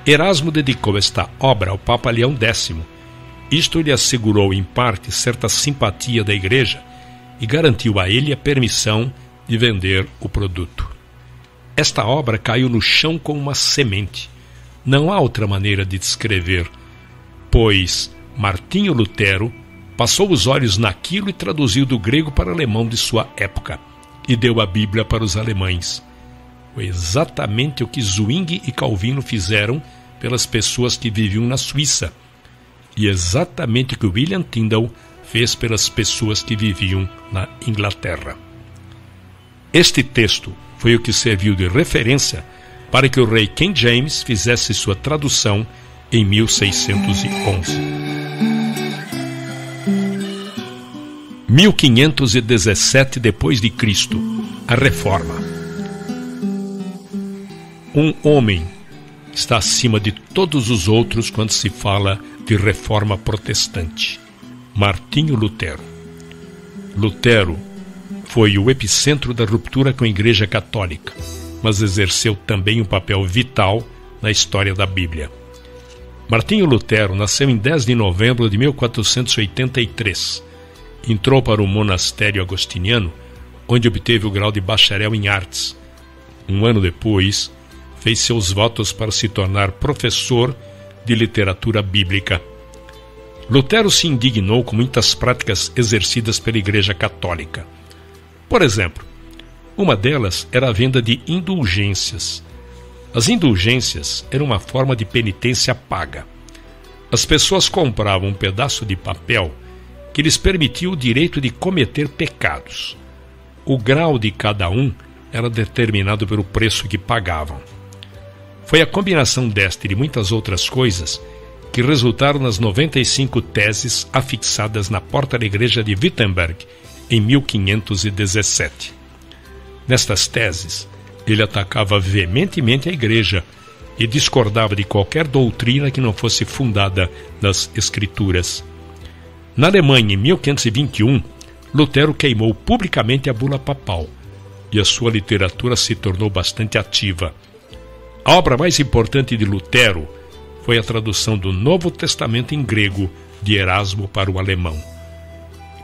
Erasmo dedicou esta obra ao Papa Leão X. Isto lhe assegurou, em parte, certa simpatia da igreja e garantiu a ele a permissão de vender o produto. Esta obra caiu no chão como uma semente. Não há outra maneira de descrever, pois Martinho Lutero passou os olhos naquilo e traduziu do grego para o alemão de sua época, e deu a Bíblia para os alemães. Foi exatamente o que Zwingli e Calvino fizeram pelas pessoas que viviam na Suíça, e exatamente o que William Tyndale fez pelas pessoas que viviam na Inglaterra. Este texto foi o que serviu de referência para que o rei King James fizesse sua tradução em 1611. 1517 d.C., a Reforma. Um homem está acima de todos os outros quando se fala de reforma protestante: Martinho Lutero. Lutero foi o epicentro da ruptura com a Igreja Católica, mas exerceu também um papel vital na história da Bíblia. Martinho Lutero nasceu em 10 de novembro de 1483. Entrou para o monastério agostiniano, onde obteve o grau de bacharel em artes. Um ano depois, fez seus votos para se tornar professor de literatura bíblica. Lutero se indignou com muitas práticas exercidas pela Igreja Católica. Por exemplo, uma delas era a venda de indulgências. As indulgências eram uma forma de penitência paga. As pessoas compravam um pedaço de papel que lhes permitia o direito de cometer pecados. O grau de cada um era determinado pelo preço que pagavam. Foi a combinação desta e de muitas outras coisas que resultaram nas 95 teses afixadas na porta da igreja de Wittenberg em 1517. Nestas teses, ele atacava veementemente a igreja e discordava de qualquer doutrina que não fosse fundada nas Escrituras. Na Alemanha, em 1521, Lutero queimou publicamente a bula papal e a sua literatura se tornou bastante ativa. A obra mais importante de Lutero foi a tradução do Novo Testamento em grego de Erasmo para o alemão.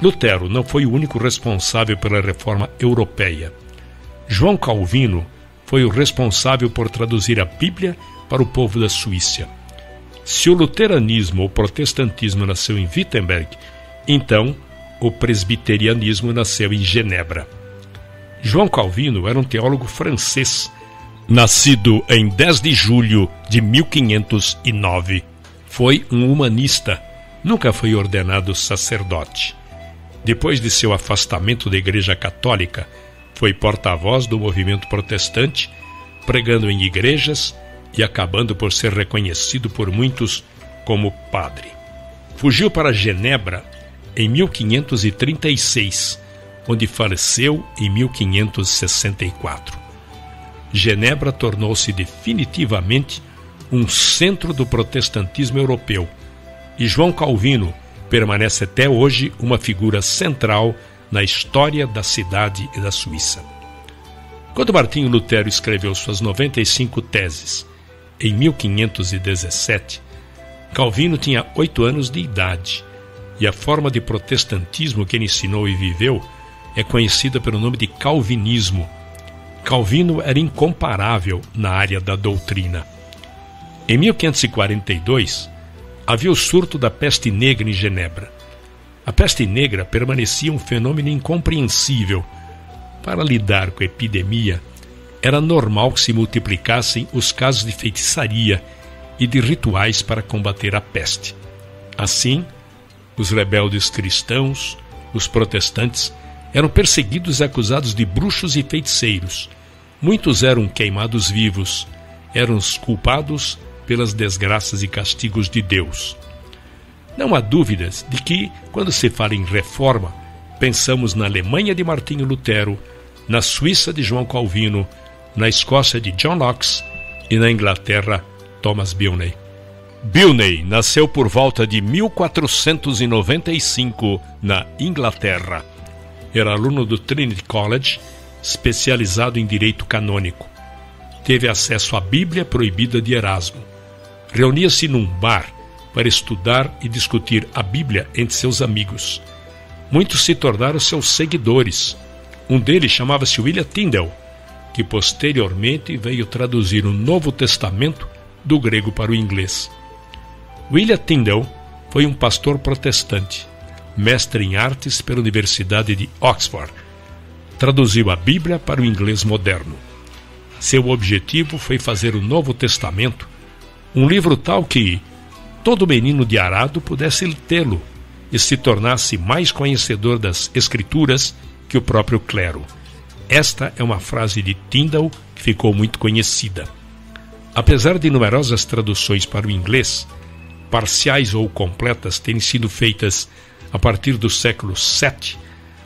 Lutero não foi o único responsável pela reforma europeia. João Calvino foi o responsável por traduzir a Bíblia para o povo da Suíça. Se o luteranismo ou protestantismo nasceu em Wittenberg, então o presbiterianismo nasceu em Genebra. João Calvino era um teólogo francês, nascido em 10 de julho de 1509. Foi um humanista, nunca foi ordenado sacerdote. Depois de seu afastamento da Igreja Católica, foi porta-voz do movimento protestante, pregando em igrejas e acabando por ser reconhecido por muitos como padre. Fugiu para Genebra em 1536, onde faleceu em 1564. Genebra tornou-se definitivamente um centro do protestantismo europeu, e João Calvino permanece até hoje uma figura central na história da cidade e da Suíça. Quando Martinho Lutero escreveu suas 95 teses, em 1517, Calvino tinha 8 anos de idade e a forma de protestantismo que ele ensinou e viveu é conhecida pelo nome de calvinismo. Calvino era incomparável na área da doutrina. Em 1542, havia o surto da peste negra em Genebra. A peste negra permanecia um fenômeno incompreensível. Para lidar com a epidemia, era normal que se multiplicassem os casos de feitiçaria e de rituais para combater a peste. Assim, os rebeldes cristãos, os protestantes, eram perseguidos e acusados de bruxos e feiticeiros. Muitos eram queimados vivos, eram os culpados pelas desgraças e castigos de Deus. Não há dúvidas de que, quando se fala em reforma, pensamos na Alemanha de Martinho Lutero, na Suíça de João Calvino, na Escócia de John Knox e na Inglaterra, Thomas Bilney. Bilney nasceu por volta de 1495 na Inglaterra. Era aluno do Trinity College, especializado em direito canônico. Teve acesso à Bíblia proibida de Erasmo. Reunia-se num bar para estudar e discutir a Bíblia entre seus amigos. Muitos se tornaram seus seguidores. Um deles chamava-se William Tyndale, que posteriormente veio traduzir o Novo Testamento do grego para o inglês. William Tyndale foi um pastor protestante, mestre em artes pela Universidade de Oxford. Traduziu a Bíblia para o inglês moderno. Seu objetivo foi fazer o Novo Testamento um livro tal que todo menino de arado pudesse tê-lo e se tornasse mais conhecedor das Escrituras que o próprio clero. Esta é uma frase de Tyndale que ficou muito conhecida. Apesar de numerosas traduções para o inglês, parciais ou completas terem sido feitas a partir do século VII,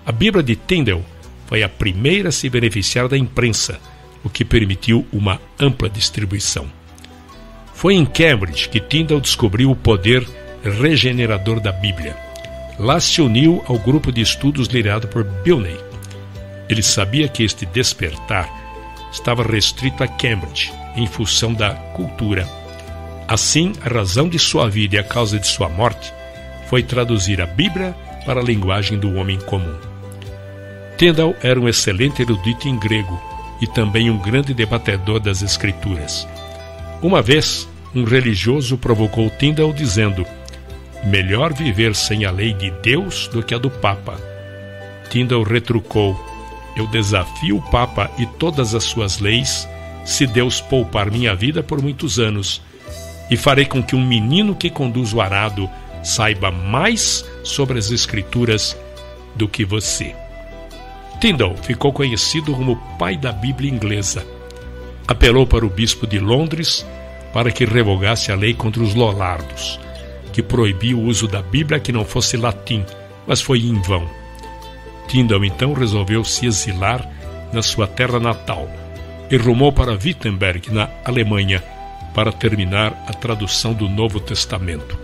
a Bíblia de Tyndale foi a primeira a se beneficiar da imprensa, o que permitiu uma ampla distribuição. Foi em Cambridge que Tyndale descobriu o poder regenerador da Bíblia. Lá se uniu ao grupo de estudos liderado por Bilney. Ele sabia que este despertar estava restrito a Cambridge, em função da cultura. Assim, a razão de sua vida e a causa de sua morte foi traduzir a Bíblia para a linguagem do homem comum. Tyndale era um excelente erudito em grego e também um grande debatedor das Escrituras. Uma vez, um religioso provocou Tyndale dizendo: melhor viver sem a lei de Deus do que a do Papa. Tyndale retrucou: eu desafio o Papa e todas as suas leis, se Deus poupar minha vida por muitos anos, e farei com que um menino que conduz o arado saiba mais sobre as Escrituras do que você. Tyndale ficou conhecido como o pai da Bíblia inglesa. Apelou para o bispo de Londres para que revogasse a lei contra os lollardos, que proibia o uso da Bíblia que não fosse latim, mas foi em vão. Tyndale então resolveu se exilar na sua terra natal e rumou para Wittenberg, na Alemanha, para terminar a tradução do Novo Testamento.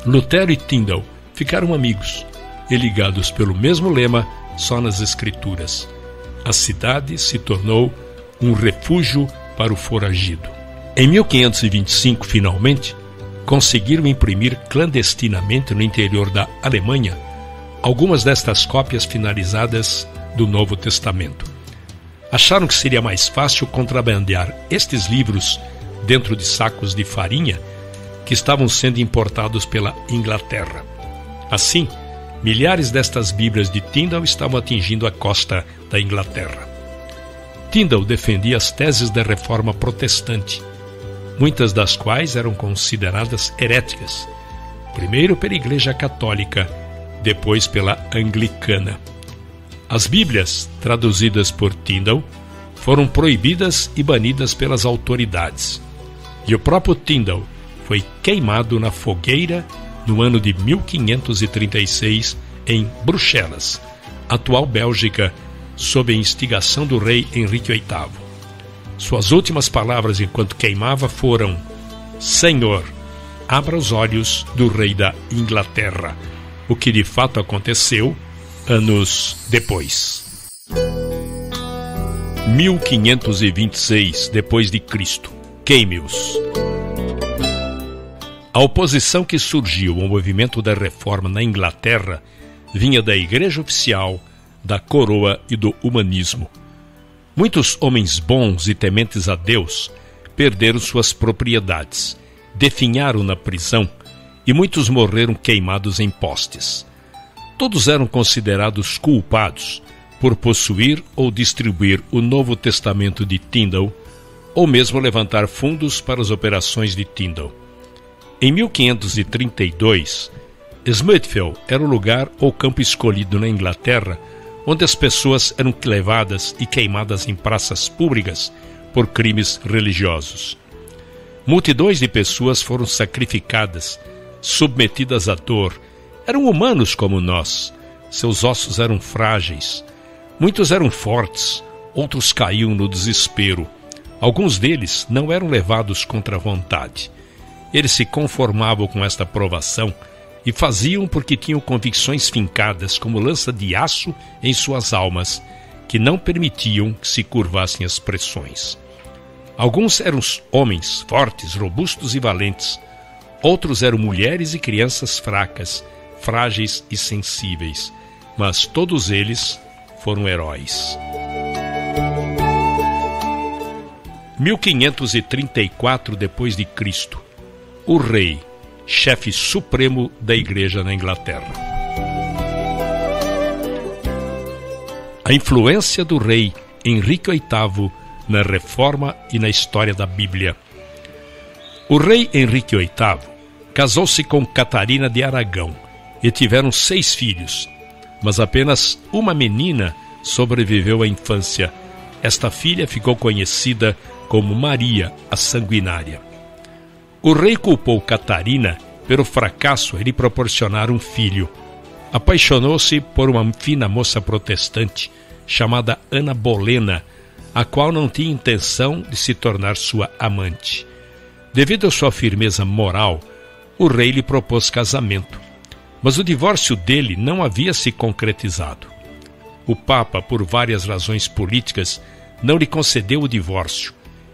Lutero e Tyndale ficaram amigos e ligados pelo mesmo lema, só nas Escrituras. A cidade se tornou um refúgio para o foragido. Em 1525, finalmente, conseguiram imprimir clandestinamente no interior da Alemanha algumas destas cópias finalizadas do Novo Testamento. Acharam que seria mais fácil contrabandear estes livros dentro de sacos de farinha que estavam sendo importados pela Inglaterra. Assim, milhares destas Bíblias de Tyndale estavam atingindo a costa da Inglaterra. Tyndale defendia as teses da Reforma Protestante, muitas das quais eram consideradas heréticas, primeiro pela Igreja Católica, depois pela Anglicana. As Bíblias, traduzidas por Tyndale, foram proibidas e banidas pelas autoridades. E o próprio Tyndale foi queimado na fogueira no ano de 1536 em Bruxelas, atual Bélgica, sob a instigação do rei Henrique VIII. Suas últimas palavras enquanto queimava foram: Senhor, abra os olhos do rei da Inglaterra, o que de fato aconteceu anos depois. 1526 depois de Cristo. Queime-os. A oposição que surgiu ao movimento da reforma na Inglaterra vinha da Igreja Oficial, da Coroa e do humanismo. Muitos homens bons e tementes a Deus perderam suas propriedades, definharam na prisão e muitos morreram queimados em postes. Todos eram considerados culpados por possuir ou distribuir o Novo Testamento de Tyndale ou mesmo levantar fundos para as operações de Tyndale. Em 1532, Smithfield era o lugar ou campo escolhido na Inglaterra onde as pessoas eram levadas e queimadas em praças públicas por crimes religiosos. Multidões de pessoas foram sacrificadas, submetidas à dor. Eram humanos como nós. Seus ossos eram frágeis. Muitos eram fortes, outros caíam no desespero. Alguns deles não eram levados contra a vontade. Eles se conformavam com esta provação e faziam porque tinham convicções fincadas como lança de aço em suas almas, que não permitiam que se curvassem as pressões. Alguns eram homens fortes, robustos e valentes. Outros eram mulheres e crianças fracas, frágeis e sensíveis. Mas todos eles foram heróis. 1534 d.C., o rei, chefe supremo da Igreja na Inglaterra. A influência do rei Henrique VIII na reforma e na história da Bíblia. O rei Henrique VIII casou-se com Catarina de Aragão e tiveram 6 filhos, mas apenas uma menina sobreviveu à infância. Esta filha ficou conhecida como Maria, a Sanguinária. O rei culpou Catarina pelo fracasso em lhe proporcionar um filho. Apaixonou-se por uma fina moça protestante chamada Ana Bolena, a qual não tinha intenção de se tornar sua amante. Devido à sua firmeza moral, o rei lhe propôs casamento, mas o divórcio dele não havia se concretizado. O Papa, por várias razões políticas, não lhe concedeu o divórcio.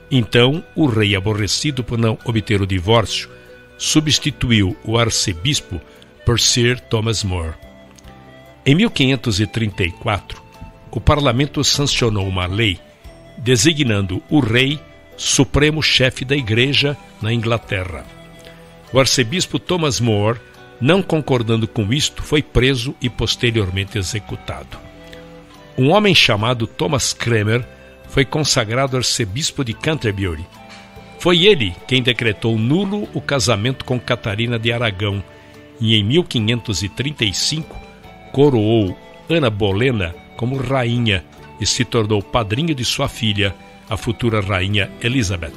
Então, o rei, aborrecido por não obter o divórcio, substituiu o arcebispo por Sir Thomas More. Em 1534, o parlamento sancionou uma lei designando o rei supremo chefe da igreja na Inglaterra. O arcebispo Thomas More, não concordando com isto, foi preso e posteriormente executado. Um homem chamado Thomas Cranmer foi consagrado arcebispo de Canterbury. Foi ele quem decretou nulo o casamento com Catarina de Aragão e em 1535 coroou Ana Bolena como rainha e se tornou padrinho de sua filha, a futura rainha Elizabeth.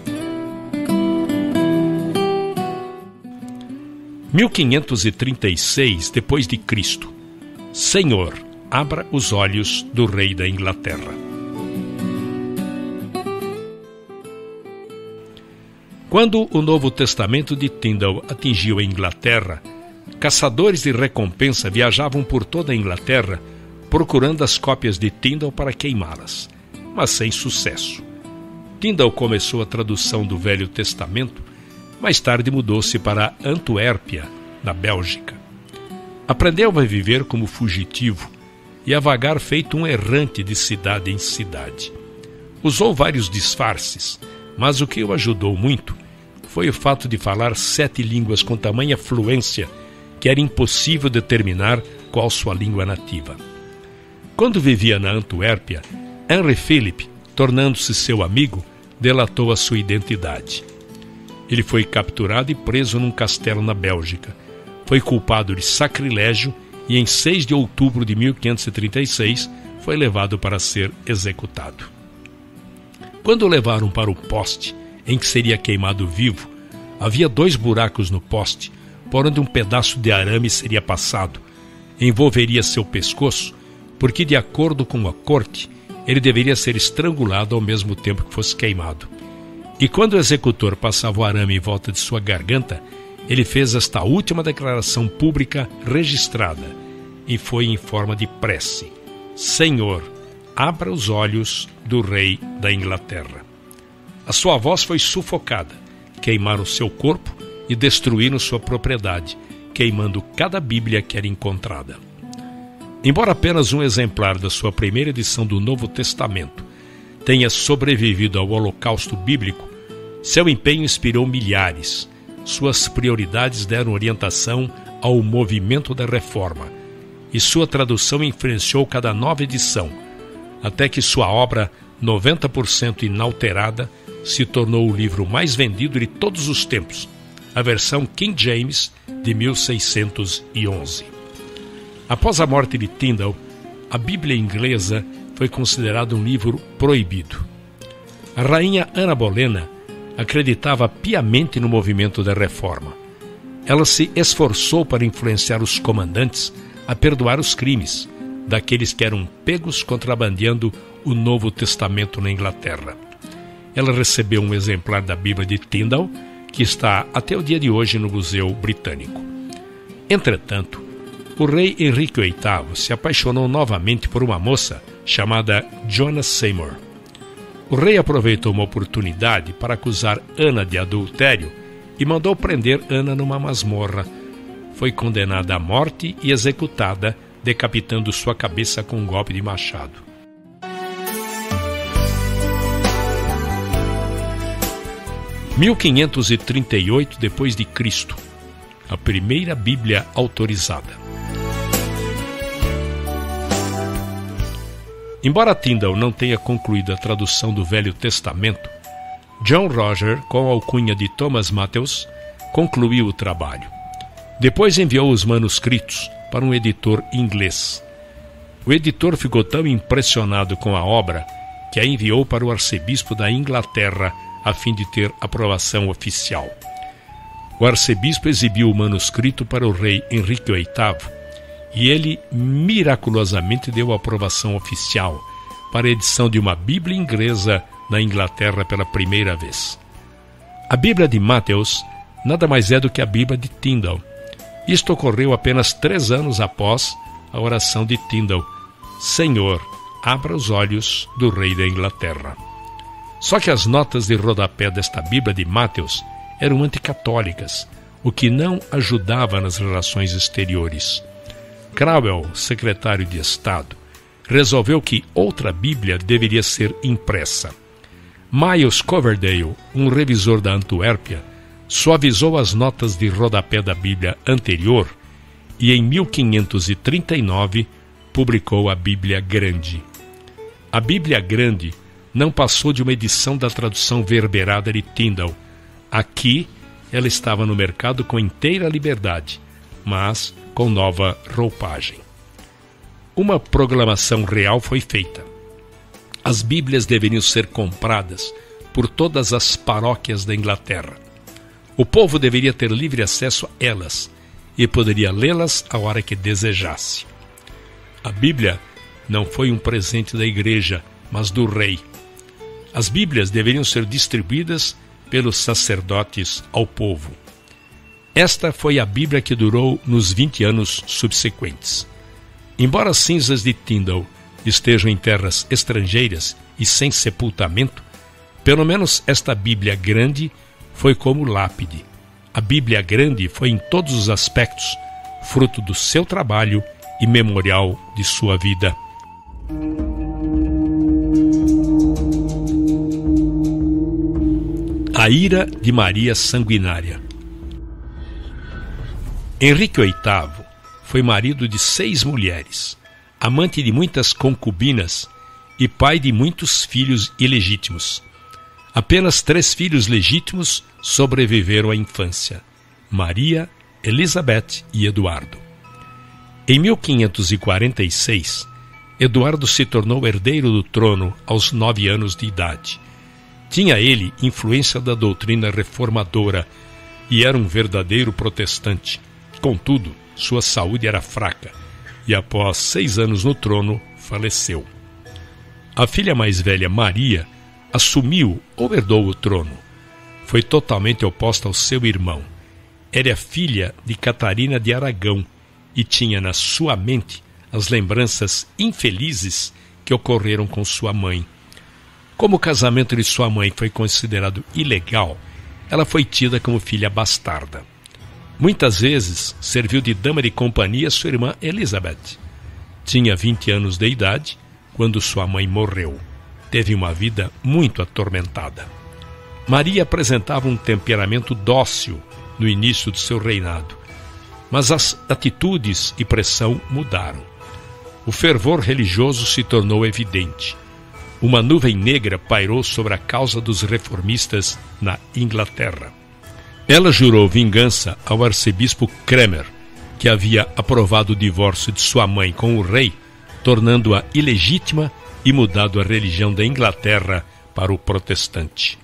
1536 d.C. Senhor, abra os olhos do rei da Inglaterra. Quando o Novo Testamento de Tyndale atingiu a Inglaterra, caçadores de recompensa viajavam por toda a Inglaterra procurando as cópias de Tyndale para queimá-las, mas sem sucesso. Tyndale começou a tradução do Velho Testamento, mais tarde mudou-se para Antuérpia, na Bélgica. Aprendeu a viver como fugitivo e a vagar feito um errante de cidade em cidade. Usou vários disfarces, mas o que o ajudou muito foi o fato de falar 7 línguas com tamanha fluência que era impossível determinar qual sua língua nativa. Quando vivia na Antuérpia, Henry Philip, tornando-se seu amigo, delatou a sua identidade. Ele foi capturado e preso num castelo na Bélgica. Foi culpado de sacrilégio e em 6 de outubro de 1536 foi levado para ser executado. Quando o levaram para o poste em que seria queimado vivo, havia 2 buracos no poste, por onde um pedaço de arame seria passado. Envolveria seu pescoço, porque, de acordo com a corte, ele deveria ser estrangulado ao mesmo tempo que fosse queimado. E quando o executor passava o arame em volta de sua garganta, ele fez esta última declaração pública registrada, e foi em forma de prece: Senhor, abra os olhos do rei da Inglaterra. A sua voz foi sufocada, queimaram seu corpo e destruíram sua propriedade, queimando cada Bíblia que era encontrada. Embora apenas um exemplar da sua primeira edição do Novo Testamento tenha sobrevivido ao Holocausto Bíblico, seu empenho inspirou milhares. Suas prioridades deram orientação ao movimento da Reforma, e sua tradução influenciou cada nova edição, até que sua obra, 90% inalterada, se tornou o livro mais vendido de todos os tempos, a versão King James de 1611. Após a morte de Tyndale, a Bíblia inglesa foi considerada um livro proibido. A rainha Ana Bolena acreditava piamente no movimento da Reforma. Ela se esforçou para influenciar os comandantes a perdoar os crimes daqueles que eram pegos contrabandeando o Novo Testamento na Inglaterra. Ela recebeu um exemplar da Bíblia de Tyndale, que está até o dia de hoje no Museu Britânico. Entretanto, o rei Henrique VIII se apaixonou novamente por uma moça chamada Joanna Seymour. O rei aproveitou uma oportunidade para acusar Ana de adultério e mandou prender Ana numa masmorra. Foi condenada à morte e executada, decapitando sua cabeça com um golpe de machado. Em 1538 d.C., a primeira Bíblia autorizada. Embora Tyndale não tenha concluído a tradução do Velho Testamento, John Roger, com a alcunha de Thomas Matthews, concluiu o trabalho. Depois enviou os manuscritos para um editor inglês. O editor ficou tão impressionado com a obra que a enviou para o arcebispo da Inglaterra a fim de ter aprovação oficial. O arcebispo exibiu o manuscrito para o rei Henrique VIII e ele miraculosamente deu a aprovação oficial para a edição de uma Bíblia inglesa na Inglaterra pela primeira vez. A Bíblia de Matthews nada mais é do que a Bíblia de Tyndale. Isto ocorreu apenas 3 anos após a oração de Tyndale: Senhor, abra os olhos do rei da Inglaterra. Só que as notas de rodapé desta Bíblia de Matthews eram anticatólicas, o que não ajudava nas relações exteriores. Cromwell, secretário de Estado, resolveu que outra Bíblia deveria ser impressa. Miles Coverdale, um revisor da Antuérpia, suavizou as notas de rodapé da Bíblia anterior e, em 1539, publicou a Bíblia Grande. A Bíblia Grande não passou de uma edição da tradução verberada de Tyndale. Aqui, ela estava no mercado com inteira liberdade, mas com nova roupagem. Uma proclamação real foi feita. As Bíblias deveriam ser compradas por todas as paróquias da Inglaterra. O povo deveria ter livre acesso a elas e poderia lê-las a hora que desejasse. A Bíblia não foi um presente da igreja, mas do rei. As Bíblias deveriam ser distribuídas pelos sacerdotes ao povo. Esta foi a Bíblia que durou nos 20 anos subsequentes. Embora as cinzas de Tyndale estejam em terras estrangeiras e sem sepultamento, pelo menos esta Bíblia Grande foi como lápide. A Bíblia Grande foi em todos os aspectos fruto do seu trabalho e memorial de sua vida. A ira de Maria Sanguinária. Henrique VIII foi marido de 6 mulheres, amante de muitas concubinas e pai de muitos filhos ilegítimos. Apenas 3 filhos legítimos sobreviveram à infância: Maria, Elizabeth e Eduardo. Em 1546, Eduardo se tornou herdeiro do trono aos 9 anos de idade. Tinha ele influência da doutrina reformadora e era um verdadeiro protestante. Contudo, sua saúde era fraca e após 6 anos no trono, faleceu. A filha mais velha, Maria, assumiu ou herdou o trono. Foi totalmente oposta ao seu irmão. Era filha de Catarina de Aragão e tinha na sua mente as lembranças infelizes que ocorreram com sua mãe. Como o casamento de sua mãe foi considerado ilegal, ela foi tida como filha bastarda. Muitas vezes serviu de dama de companhia a sua irmã Elizabeth. Tinha 20 anos de idade quando sua mãe morreu. Teve uma vida muito atormentada. Maria apresentava um temperamento dócil no início de seu reinado, mas as atitudes e pressão mudaram. O fervor religioso se tornou evidente. Uma nuvem negra pairou sobre a causa dos reformistas na Inglaterra. Ela jurou vingança ao arcebispo Cranmer, que havia aprovado o divórcio de sua mãe com o rei, tornando-a ilegítima e mudado a religião da Inglaterra para o protestante.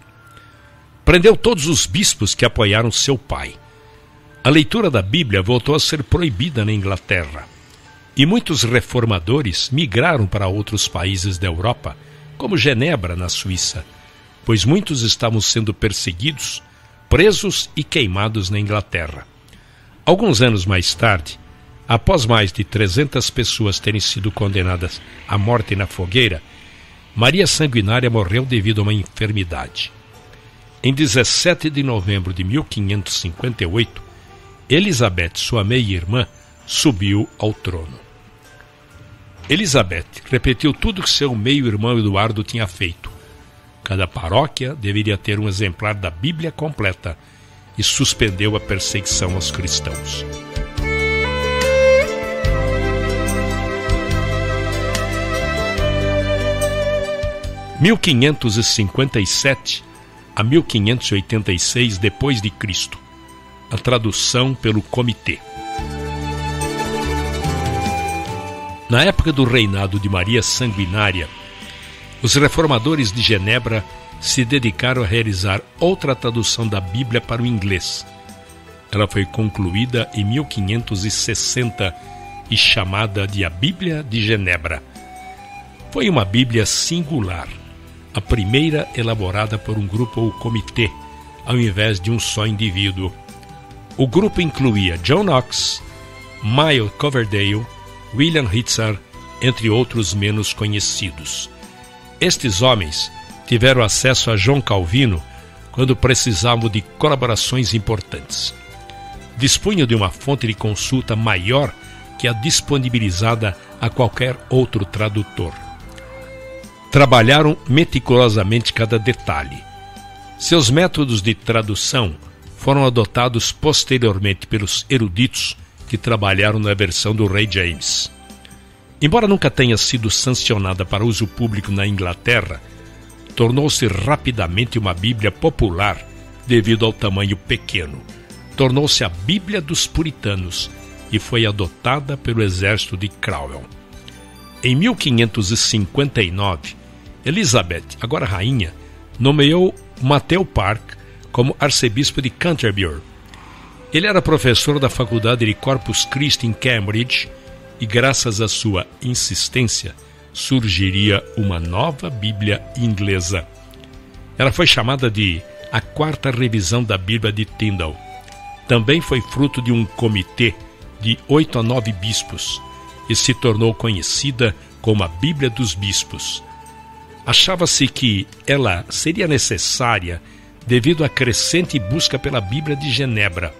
Prendeu todos os bispos que apoiaram seu pai. A leitura da Bíblia voltou a ser proibida na Inglaterra. E muitos reformadores migraram para outros países da Europa, como Genebra, na Suíça, pois muitos estavam sendo perseguidos, presos e queimados na Inglaterra. Alguns anos mais tarde, após mais de 300 pessoas terem sido condenadas à morte na fogueira, Maria Sanguinária morreu devido a uma enfermidade. Em 17 de novembro de 1558, Elizabeth, sua meia-irmã, subiu ao trono. Elizabeth repetiu tudo que seu meio-irmão Eduardo tinha feito. Cada paróquia deveria ter um exemplar da Bíblia completa e suspendeu a perseguição aos cristãos. Em 1557 a 1586 depois de Cristo. A tradução pelo Comitê. Na época do reinado de Maria Sanguinária, os reformadores de Genebra se dedicaram a realizar outra tradução da Bíblia para o inglês. Ela foi concluída em 1560 e chamada de a Bíblia de Genebra. Foi uma Bíblia singular, a primeira elaborada por um grupo ou comitê, ao invés de um só indivíduo. O grupo incluía John Knox, Miles Coverdale, William Hitzer, entre outros menos conhecidos. Estes homens tiveram acesso a João Calvino quando precisavam de colaborações importantes. Dispunham de uma fonte de consulta maior que a disponibilizada a qualquer outro tradutor. Trabalharam meticulosamente cada detalhe. Seus métodos de tradução foram adotados posteriormente pelos eruditos que trabalharam na versão do rei James. Embora nunca tenha sido sancionada para uso público na Inglaterra, tornou-se rapidamente uma Bíblia popular devido ao tamanho pequeno. Tornou-se a Bíblia dos Puritanos e foi adotada pelo exército de Cromwell. Em 1559, Elizabeth, agora rainha, nomeou Matthew Park como arcebispo de Canterbury. Ele era professor da Faculdade de Corpus Christi em Cambridge e, graças à sua insistência, surgiria uma nova Bíblia inglesa. Ela foi chamada de a quarta revisão da Bíblia de Tyndale. Também foi fruto de um comitê de 8 a 9 bispos e se tornou conhecida como a Bíblia dos Bispos. Achava-se que ela seria necessária devido à crescente busca pela Bíblia de Genebra.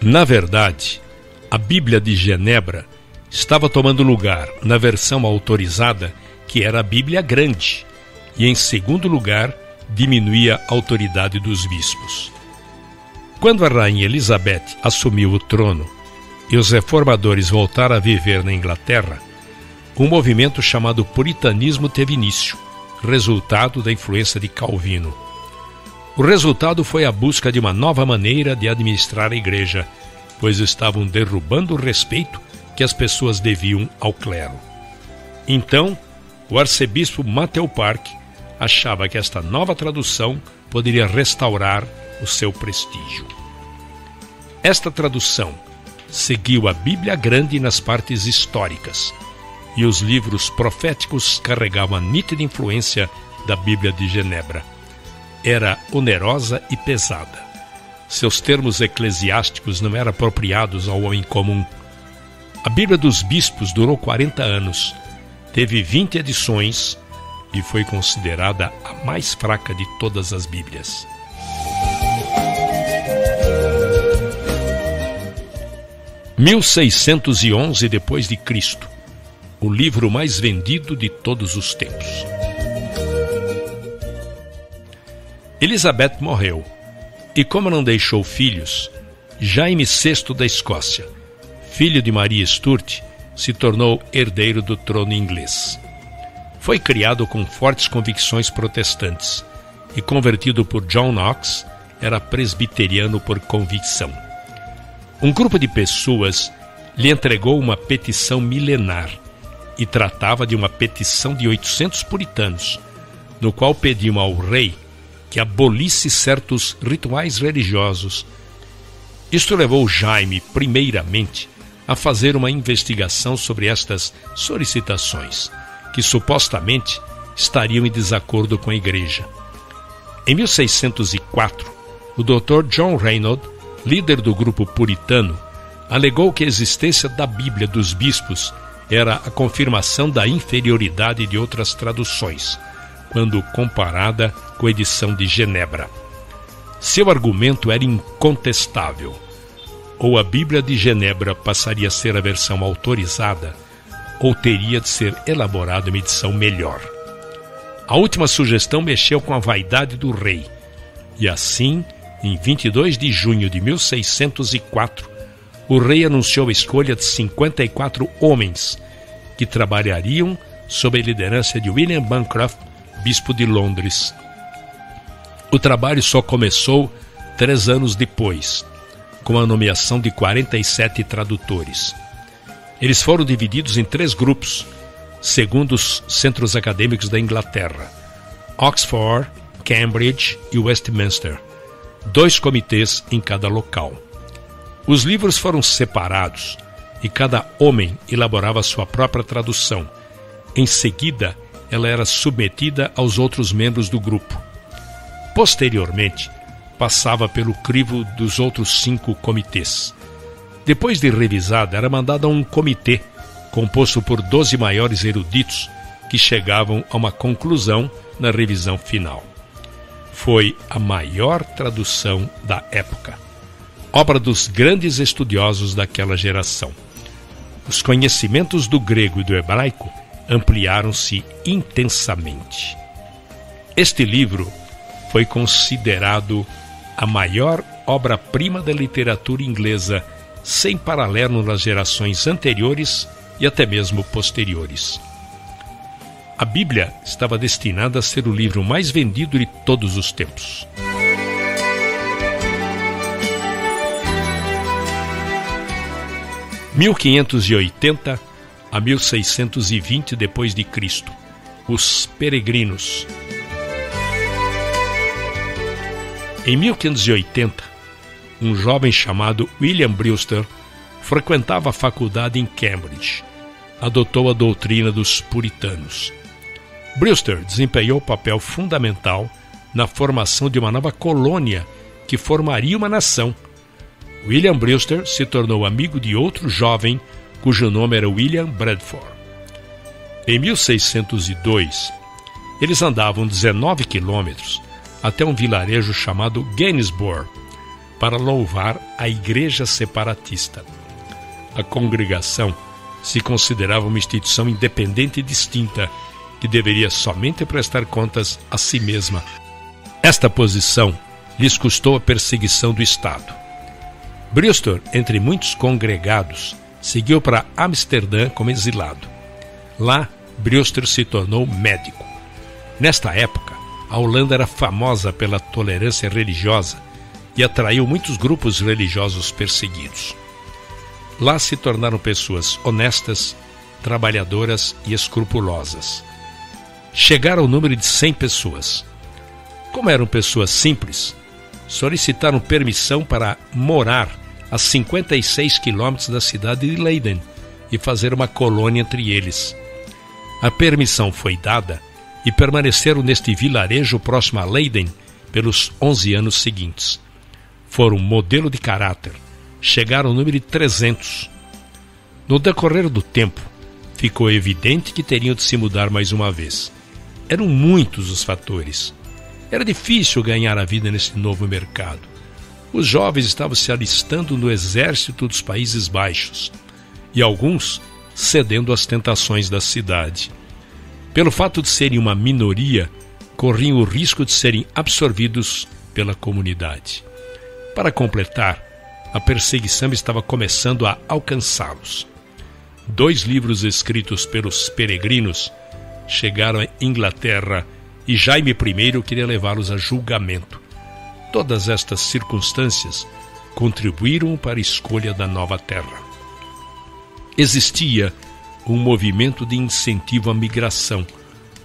Na verdade, a Bíblia de Genebra estava tomando lugar na versão autorizada, que era a Bíblia Grande, e em segundo lugar, diminuía a autoridade dos bispos. Quando a rainha Elizabeth assumiu o trono e os reformadores voltaram a viver na Inglaterra, um movimento chamado Puritanismo teve início, resultado da influência de Calvino. O resultado foi a busca de uma nova maneira de administrar a igreja, pois estavam derrubando o respeito que as pessoas deviam ao clero. Então, o arcebispo Matthew Park achava que esta nova tradução poderia restaurar o seu prestígio. Esta tradução seguiu a Bíblia Grande nas partes históricas, e os livros proféticos carregavam a nítida influência da Bíblia de Genebra. Era onerosa e pesada. Seus termos eclesiásticos não eram apropriados ao homem comum. A Bíblia dos Bispos durou 40 anos, teve 20 edições e foi considerada a mais fraca de todas as Bíblias. Em 1611 depois de Cristo, o livro mais vendido de todos os tempos. Elizabeth morreu, e como não deixou filhos, Jaime VI da Escócia, filho de Maria Stuart, se tornou herdeiro do trono inglês. Foi criado com fortes convicções protestantes e convertido por John Knox, era presbiteriano por convicção. Um grupo de pessoas lhe entregou uma petição milenar e tratava de uma petição de 800 puritanos, no qual pediam ao rei que abolisse certos rituais religiosos. Isto levou Jaime, primeiramente, a fazer uma investigação sobre estas solicitações, que supostamente estariam em desacordo com a Igreja. Em 1604, o Dr. John Reynolds, líder do grupo puritano, alegou que a existência da Bíblia dos bispos era a confirmação da inferioridade de outras traduções, quando comparada com a edição de Genebra. Seu argumento era incontestável. Ou a Bíblia de Genebra passaria a ser a versão autorizada, ou teria de ser elaborada uma edição melhor. A última sugestão mexeu com a vaidade do rei, e assim, em 22 de junho de 1604, o rei anunciou a escolha de 54 homens que trabalhariam sob a liderança de William Bancroft, bispo de Londres. O trabalho só começou 3 anos depois, com a nomeação de 47 tradutores. Eles foram divididos em 3 grupos, segundo os centros acadêmicos da Inglaterra: Oxford, Cambridge e Westminster, 2 comitês em cada local. Os livros foram separados e cada homem elaborava sua própria tradução. Em seguida, ela era submetida aos outros membros do grupo. Posteriormente, passava pelo crivo dos outros 5 comitês. Depois de revisada, era mandada a um comitê, composto por 12 maiores eruditos, que chegavam a uma conclusão na revisão final. Foi a maior tradução da época, obra dos grandes estudiosos daquela geração. Os conhecimentos do grego e do hebraico ampliaram-se intensamente. Este livro foi considerado a maior obra-prima da literatura inglesa, sem paralelo nas gerações anteriores e até mesmo posteriores. A Bíblia estava destinada a ser o livro mais vendido de todos os tempos. Em 1580 a 1620 depois de Cristo, os peregrinos. Em 1580, um jovem chamado William Brewster frequentava a faculdade em Cambridge. Adotou a doutrina dos puritanos. Brewster desempenhou papel fundamental na formação de uma nova colônia que formaria uma nação. William Brewster se tornou amigo de outro jovem cujo nome era William Bradford. Em 1602, eles andavam 19 quilômetros até um vilarejo chamado Gainsborough para louvar a Igreja Separatista. A congregação se considerava uma instituição independente e distinta que deveria somente prestar contas a si mesma. Esta posição lhes custou a perseguição do Estado. Brewster, entre muitos congregados, seguiu para Amsterdã como exilado. Lá, Brewster se tornou médico. Nesta época, a Holanda era famosa pela tolerância religiosa e atraiu muitos grupos religiosos perseguidos. Lá se tornaram pessoas honestas, trabalhadoras e escrupulosas. Chegaram ao número de 100 pessoas. Como eram pessoas simples, solicitaram permissão para morar a 56 quilômetros da cidade de Leiden e fazer uma colônia entre eles. A permissão foi dada e permaneceram neste vilarejo próximo a Leiden pelos 11 anos seguintes. Foram modelo de caráter, chegaram ao número de 300. No decorrer do tempo, ficou evidente que teriam de se mudar mais uma vez. eram muitos os fatores. Era difícil ganhar a vida nesse novo mercado. Os jovens estavam se alistando no exército dos Países Baixos e alguns cedendo às tentações da cidade. Pelo fato de serem uma minoria, corriam o risco de serem absorvidos pela comunidade. Para completar, a perseguição estava começando a alcançá-los. 2 livros escritos pelos peregrinos chegaram à Inglaterra e Jaime I queria levá-los a julgamento. Todas estas circunstâncias contribuíram para a escolha da nova terra. Existia um movimento de incentivo à migração,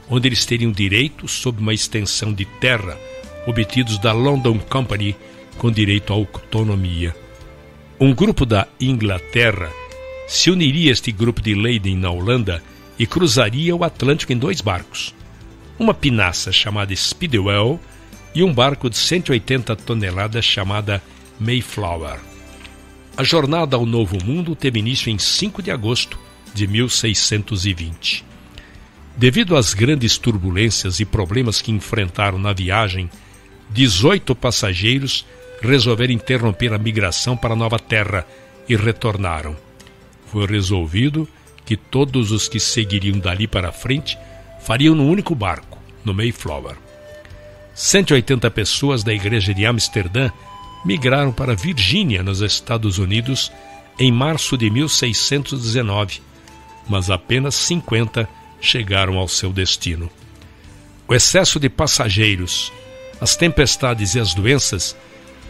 onde eles teriam direito sobre uma extensão de terra obtidos da London Company com direito à autonomia. Um grupo da Inglaterra se uniria a este grupo de Leiden na Holanda e cruzaria o Atlântico em 2 barcos, uma pinaça chamada Speedwell e um barco de 180 toneladas chamada Mayflower. A jornada ao Novo Mundo teve início em 5 de agosto de 1620. Devido às grandes turbulências e problemas que enfrentaram na viagem, 18 passageiros resolveram interromper a migração para a nova terra e retornaram. Foi resolvido que todos os que seguiriam dali para frente fariam num único barco, no Mayflower. 180 pessoas da igreja de Amsterdã migraram para Virgínia, nos Estados Unidos, em março de 1619, mas apenas 50 chegaram ao seu destino. O excesso de passageiros, as tempestades e as doenças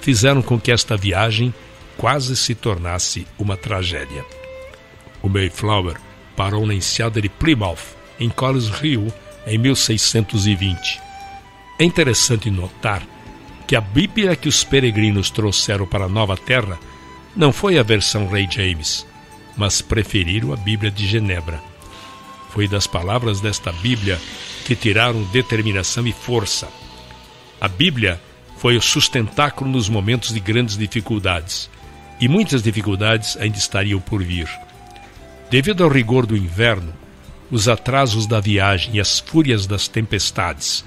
fizeram com que esta viagem quase se tornasse uma tragédia. O Mayflower parou na enseada de Plymouth, em Collins Hill, em 1620. É interessante notar que a Bíblia que os peregrinos trouxeram para a Nova Terra não foi a versão Rei James, mas preferiram a Bíblia de Genebra. Foi das palavras desta Bíblia que tiraram determinação e força. A Bíblia foi o sustentáculo nos momentos de grandes dificuldades, e muitas dificuldades ainda estariam por vir. Devido ao rigor do inverno, os atrasos da viagem e as fúrias das tempestades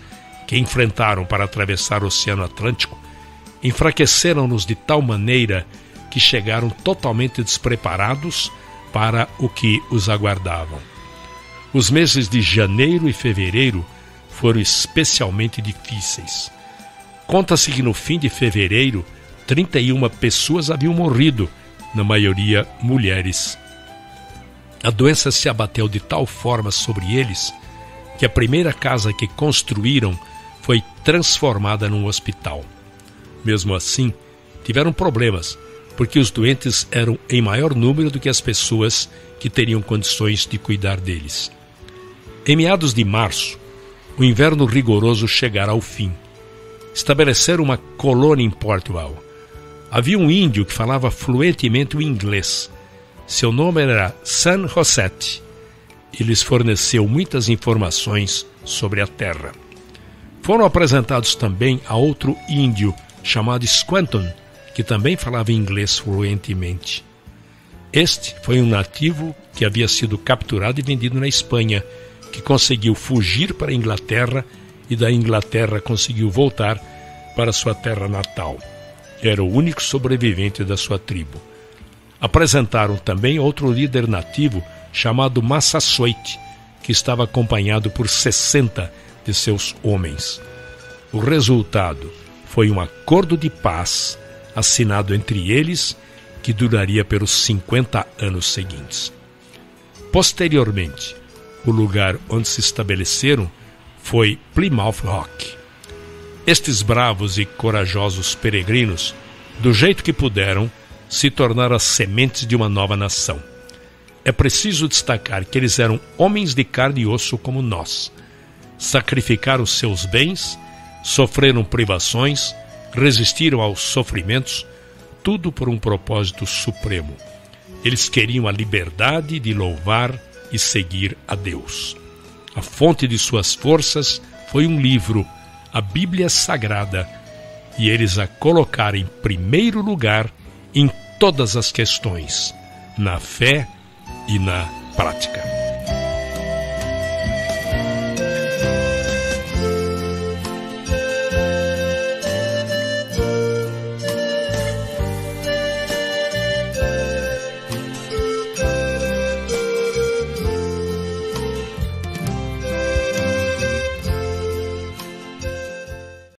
que enfrentaram para atravessar o Oceano Atlântico enfraqueceram-nos de tal maneira que chegaram totalmente despreparados para o que os aguardavam. Os meses de janeiro e fevereiro foram especialmente difíceis. Conta-se que no fim de fevereiro, 31 pessoas haviam morrido, na maioria mulheres. A doença se abateu de tal forma sobre eles que a primeira casa que construíram foi transformada num hospital. Mesmo assim, tiveram problemas, porque os doentes eram em maior número do que as pessoas que teriam condições de cuidar deles. Em meados de março, o inverno rigoroso chegara ao fim. Estabeleceram uma colônia em Portugal. Havia um índio que falava fluentemente o inglês. Seu nome era San Rossetti. E lhes forneceu muitas informações sobre a terra. Foram apresentados também a outro índio chamado Squanton, que também falava inglês fluentemente. Este foi um nativo que havia sido capturado e vendido na Espanha, que conseguiu fugir para a Inglaterra e da Inglaterra conseguiu voltar para sua terra natal. Era o único sobrevivente da sua tribo. Apresentaram também outro líder nativo chamado Massasoit, que estava acompanhado por 60 de seus homens. O resultado foi um acordo de paz assinado entre eles que duraria pelos 50 anos seguintes. Posteriormente, o lugar onde se estabeleceram foi Plymouth Rock. Estes bravos e corajosos peregrinos, do jeito que puderam, se tornaram as sementes de uma nova nação. É preciso destacar que eles eram homens de carne e osso como nós. Sacrificaram seus bens, sofreram privações, resistiram aos sofrimentos, tudo por um propósito supremo. Eles queriam a liberdade de louvar e seguir a Deus. A fonte de suas forças foi um livro, a Bíblia Sagrada, e eles a colocaram em primeiro lugar em todas as questões, na fé e na prática.